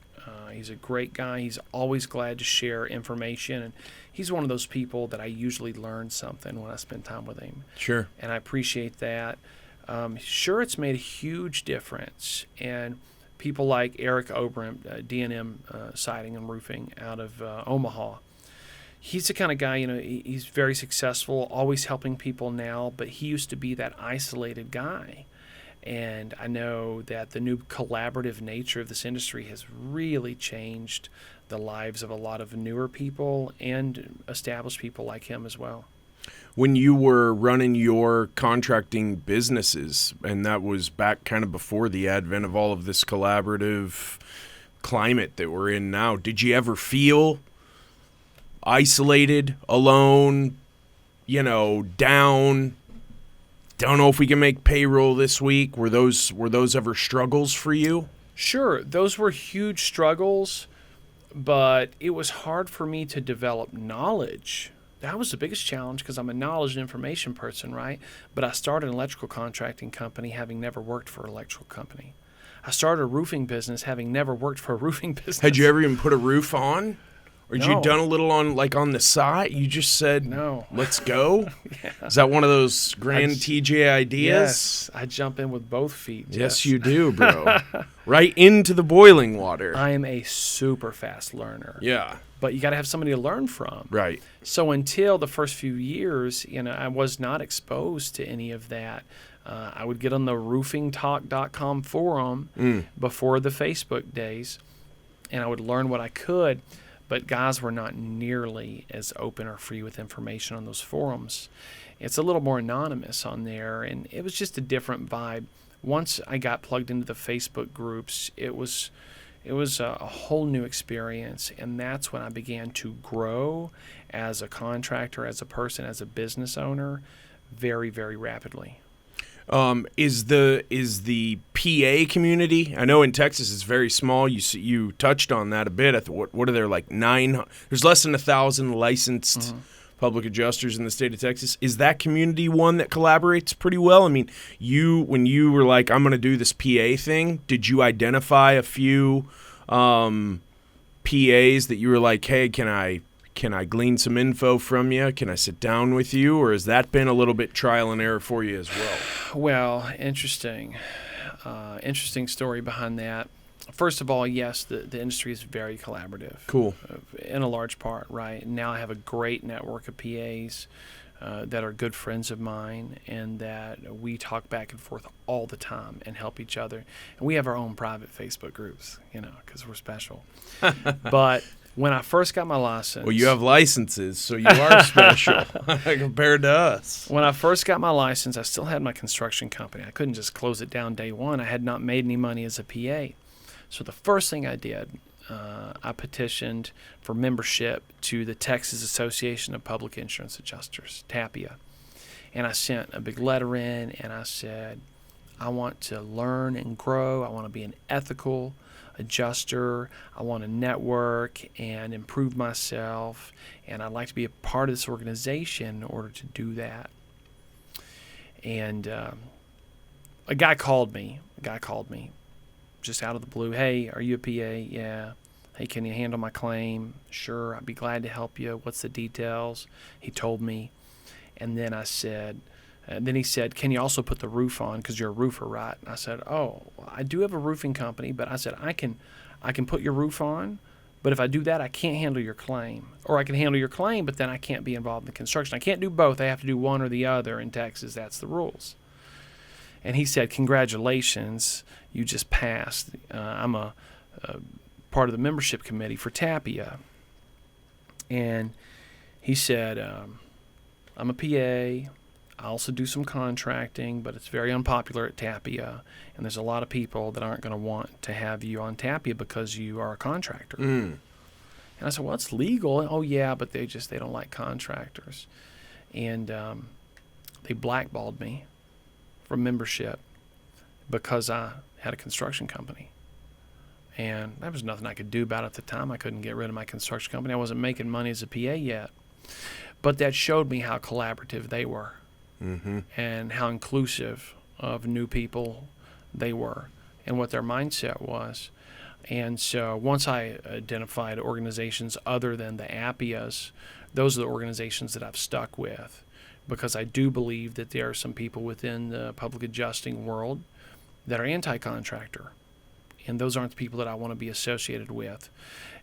He's a great guy. He's always glad to share information. And he's one of those people that I usually learn something when I spend time with him. Sure. And I appreciate that. Sure, it's made a huge difference. And people like Eric Obram, D&M Siding and Roofing out of Omaha, he's the kind of guy, he's very successful, always helping people now, but he used to be that isolated guy. And I know that the new collaborative nature of this industry has really changed the lives of a lot of newer people and established people like him as well. When you were running your contracting businesses, and that was back kind of before the advent of all of this collaborative climate that we're in now, did you ever feel isolated, alone, down? Don't know if we can make payroll this week. Were those ever struggles for you? Sure, those were huge struggles, but it was hard for me to develop knowledge. That was the biggest challenge because I'm a knowledge and information person, right? But I started an electrical contracting company having never worked for an electrical company. I started a roofing business having never worked for a roofing business. Had you ever even put a roof on? Or had No. you done a little on the side? You just said, No. Let's go? Yeah. Is that one of those grand TJ ideas? Yes, I jump in with both feet. Yes, you do, bro. Right into the boiling water. I am a super fast learner. Yeah. But you got to have somebody to learn from. Right. So until the first few years, I was not exposed to any of that. I would get on the roofingtalk.com forum before the Facebook days, and I would learn what I could. But guys were not nearly as open or free with information on those forums. It's a little more anonymous on there, and it was just a different vibe. Once I got plugged into the Facebook groups, it was a whole new experience, and that's when I began to grow as a contractor, as a person, as a business owner, very, very rapidly. Is the PA community? I know in Texas it's very small. You touched on that a bit. What are there, like 900? There's less than 1,000 licensed public adjusters in the state of Texas. Is that community one that collaborates pretty well? I mean, when you were like, I'm going to do this PA thing, did you identify a few PAs that you were like, hey, can I glean some info from you? Can I sit down with you? Or has that been a little bit trial and error for you as well? Well, interesting story behind that. First of all, yes, the industry is very collaborative. Cool. In a large part, right? Now I have a great network of PAs that are good friends of mine, and that we talk back and forth all the time and help each other. And we have our own private Facebook groups, because we're special. But when I first got my license... Well, you have licenses, so you are special compared to us. When I first got my license, I still had my construction company. I couldn't just close it down day one. I had not made any money as a PA. So the first thing I did, I petitioned for membership to the Texas Association of Public Insurance Adjusters, TAPIA. And I sent a big letter in, and I said, I want to learn and grow. I want to be an ethical adjuster. I want to network and improve myself, and I'd like to be a part of this organization in order to do that. And a guy called me just out of the blue. Hey, are you a PA? Yeah. Hey, can you handle my claim? Sure, I'd be glad to help you. What's the details? He told me, and then then he said, can you also put the roof on, because you're a roofer, right? And I said, oh, I do have a roofing company, but I said, I can put your roof on, but if I do that, I can't handle your claim. Or I can handle your claim, but then I can't be involved in the construction. I can't do both. I have to do one or the other. In Texas, that's the rules. And he said, congratulations, you just passed. I'm a part of the membership committee for TAPIA. And he said, I'm a PA. I also do some contracting, but it's very unpopular at TAPIA, and there's a lot of people that aren't going to want to have you on TAPIA because you are a contractor. And I said, well, it's legal. Oh, yeah, but they don't like contractors. And they blackballed me from membership because I had a construction company. And there was nothing I could do about it at the time. I couldn't get rid of my construction company. I wasn't making money as a PA yet. But that showed me how collaborative they were. And how inclusive of new people they were and what their mindset was. And so once I identified organizations other than the APIAs, those are the organizations that I've stuck with, because I do believe that there are some people within the public adjusting world that are anti-contractor, and those aren't the people that I want to be associated with.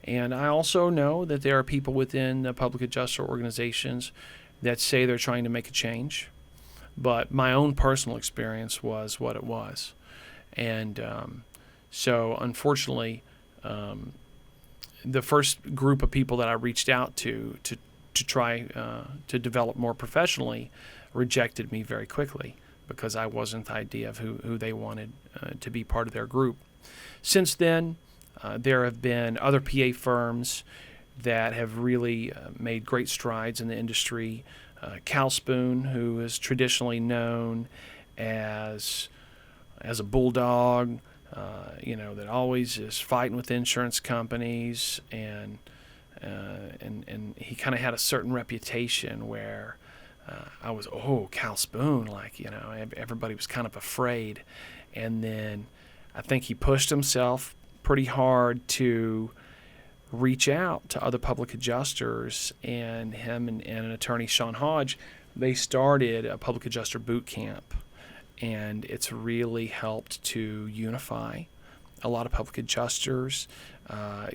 And I also know that there are people within the public adjuster organizations that say they're trying to make a change. But my own personal experience was what it was. And so unfortunately, the first group of people that I reached out to to try to develop more professionally rejected me very quickly because I wasn't the idea of who they wanted to be part of their group. Since then, there have been other PA firms that have really made great strides in the industry. Cal Spoon, who is traditionally known as a bulldog, that always is fighting with insurance companies, and he kind of had a certain reputation where I was, Cal Spoon, everybody was kind of afraid. And then I think he pushed himself pretty hard to reach out to other public adjusters, and him and an attorney, Sean Hodge, they started a public adjuster boot camp, and it's really helped to unify a lot of public adjusters.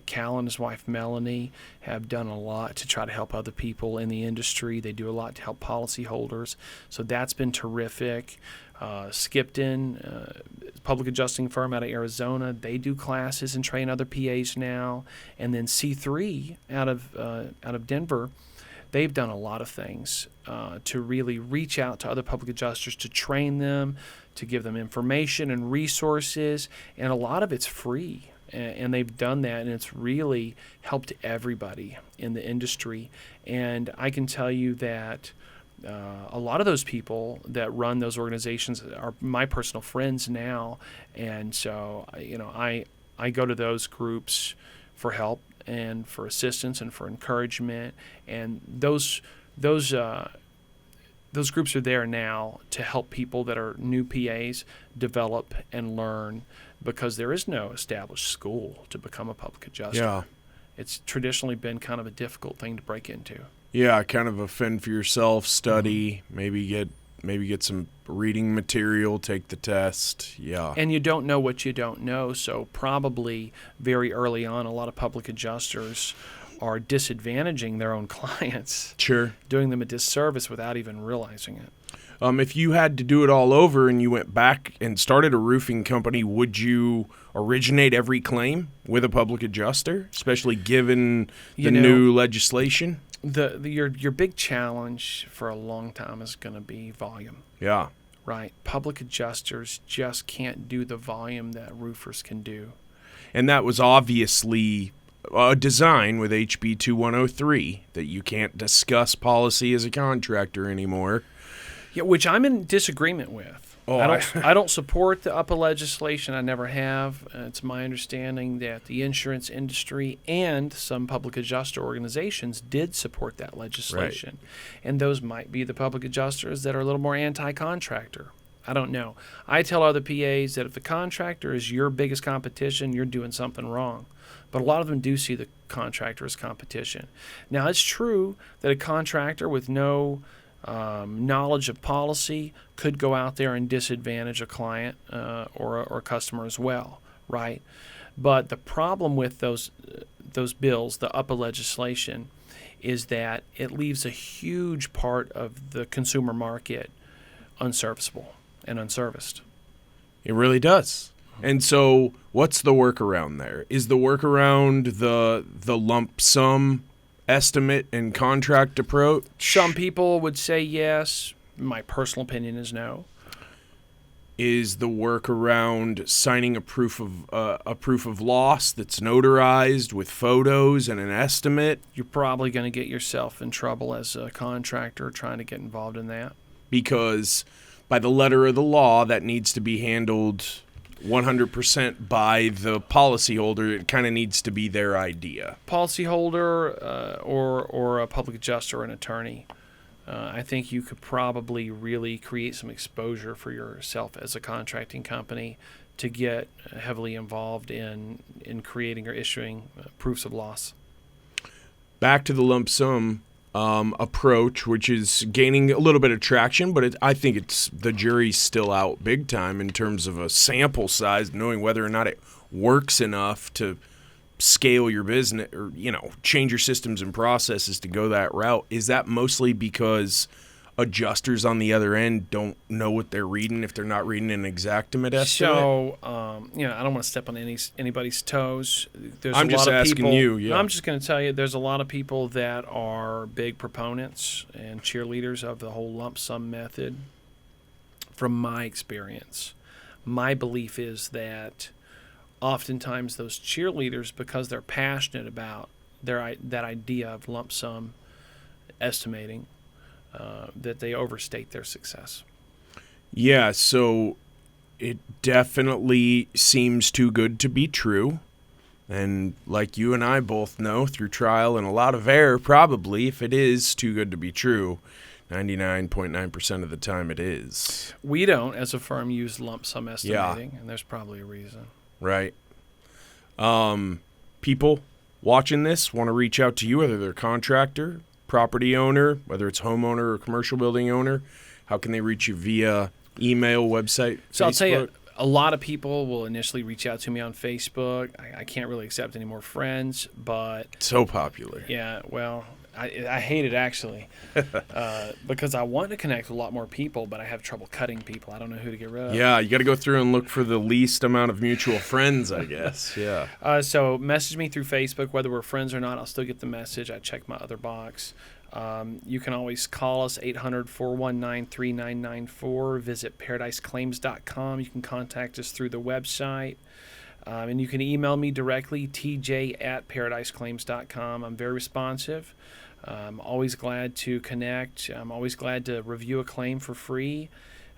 Cal and his wife Melanie have done a lot to try to help other people in the industry. They do a lot to help policyholders, so that's been terrific. Skipton, public adjusting firm out of Arizona, they do classes and train other PAs now. And then C3 out of Denver, they've done a lot of things to really reach out to other public adjusters, to train them, to give them information and resources, and a lot of it's free. And they've done that, and it's really helped everybody in the industry. And I can tell you that a lot of those people that run those organizations are my personal friends now, and so I go to those groups for help and for assistance and for encouragement, and those groups are there now to help people that are new PAs develop and learn, because there is no established school to become a public adjuster. Yeah. It's traditionally been kind of a difficult thing to break into. Yeah, kind of a fend for yourself, study, maybe get some reading material, take the test. Yeah. And you don't know what you don't know, so probably very early on a lot of public adjusters are disadvantaging their own clients. Sure. Doing them a disservice without even realizing it. If you had to do it all over and you went back and started a roofing company, would you originate every claim with a public adjuster, especially given the new legislation? Your big challenge for a long time is going to be volume. Yeah. Right. Public adjusters just can't do the volume that roofers can do. And that was obviously a design with HB 2103 that you can't discuss policy as a contractor anymore. Yeah, which I'm in disagreement with. I don't support the UPA legislation. I never have. It's my understanding that the insurance industry and some public adjuster organizations did support that legislation. Right. And those might be the public adjusters that are a little more anti-contractor. I don't know. I tell other PAs that if the contractor is your biggest competition, you're doing something wrong. But a lot of them do see the contractor as competition. Now, it's true that a contractor with no knowledge of policy could go out there and disadvantage a client or a customer as well, right? But the problem with those bills, the UPA legislation, is that it leaves a huge part of the consumer market unserviceable and unserviced. It really does. And so what's the workaround there? Is the workaround the lump sum estimate and contract approach? Some people would say yes. My personal opinion is no. Is the workaround signing a proof of loss that's notarized with photos and an estimate? You're probably going to get yourself in trouble as a contractor trying to get involved in that. Because by the letter of the law, that needs to be handled 100% by the policyholder. It kind of needs to be their idea. Policyholder or a public adjuster or an attorney. I think you could probably really create some exposure for yourself as a contracting company to get heavily involved in creating or issuing proofs of loss. Back to the lump sum approach, which is gaining a little bit of traction, but I think the jury's still out big time in terms of a sample size, knowing whether or not it works enough to scale your business or change your systems and processes to go that route. Is that mostly because adjusters on the other end don't know what they're reading if they're not reading an exactimate estimate? So, I don't want to step on anybody's toes. I'm just asking you. Yeah. I'm just going to tell you, there's a lot of people that are big proponents and cheerleaders of the whole lump sum method. From my experience, my belief is that oftentimes those cheerleaders, because they're passionate about that idea of lump sum estimating, that they overstate their success. Yeah, so it definitely seems too good to be true. And like you and I both know through trial and a lot of error, probably, if it is too good to be true, 99.9% of the time it is. We don't, as a firm, use lump sum estimating, and there's probably a reason. Right. People watching this want to reach out to you, whether they're contractor, property owner, whether it's homeowner or commercial building owner. How can they reach you via email, website, So Facebook? I'll tell you, a lot of people will initially reach out to me on Facebook. I can't really accept any more friends, but So popular. yeah, well, I hate it actually because I want to connect with a lot more people, but I have trouble cutting people. I don't know who to get rid of. Yeah, you got to go through and look for the least amount of mutual friends, I guess. Yeah. So message me through Facebook, whether we're friends or not. I'll still get the message. I check my other box. You can always call us, 800-419-3994. Visit paradiseclaims.com. You can contact us through the website. And you can email me directly, tj@paradiseclaims.com. I'm very responsive. I'm always glad to connect. I'm always glad to review a claim for free.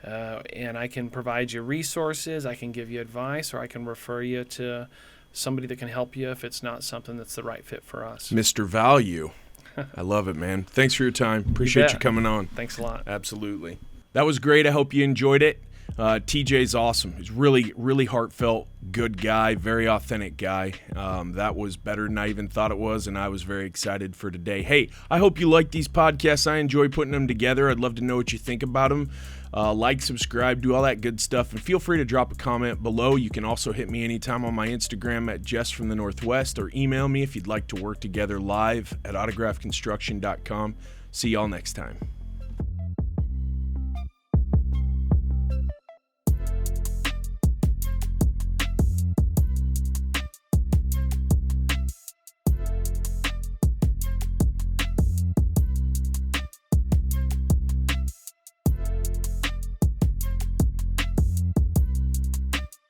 And I can provide you resources. I can give you advice, or I can refer you to somebody that can help you if it's not something that's the right fit for us. Mr. Value. I love it, man. Thanks for your time. Appreciate you coming on. Thanks a lot. Absolutely. That was great. I hope you enjoyed it. TJ's awesome. He's really, really heartfelt, good guy, very authentic guy. That was better than I even thought it was, and I was very excited for today. Hey, I hope you like these podcasts. I enjoy putting them together. I'd love to know what you think about them. Like, subscribe, do all that good stuff, and feel free to drop a comment below. You can also hit me anytime on my Instagram at Jess from the Northwest, or email me if you'd like to work together live at autographconstruction.com. See y'all next time.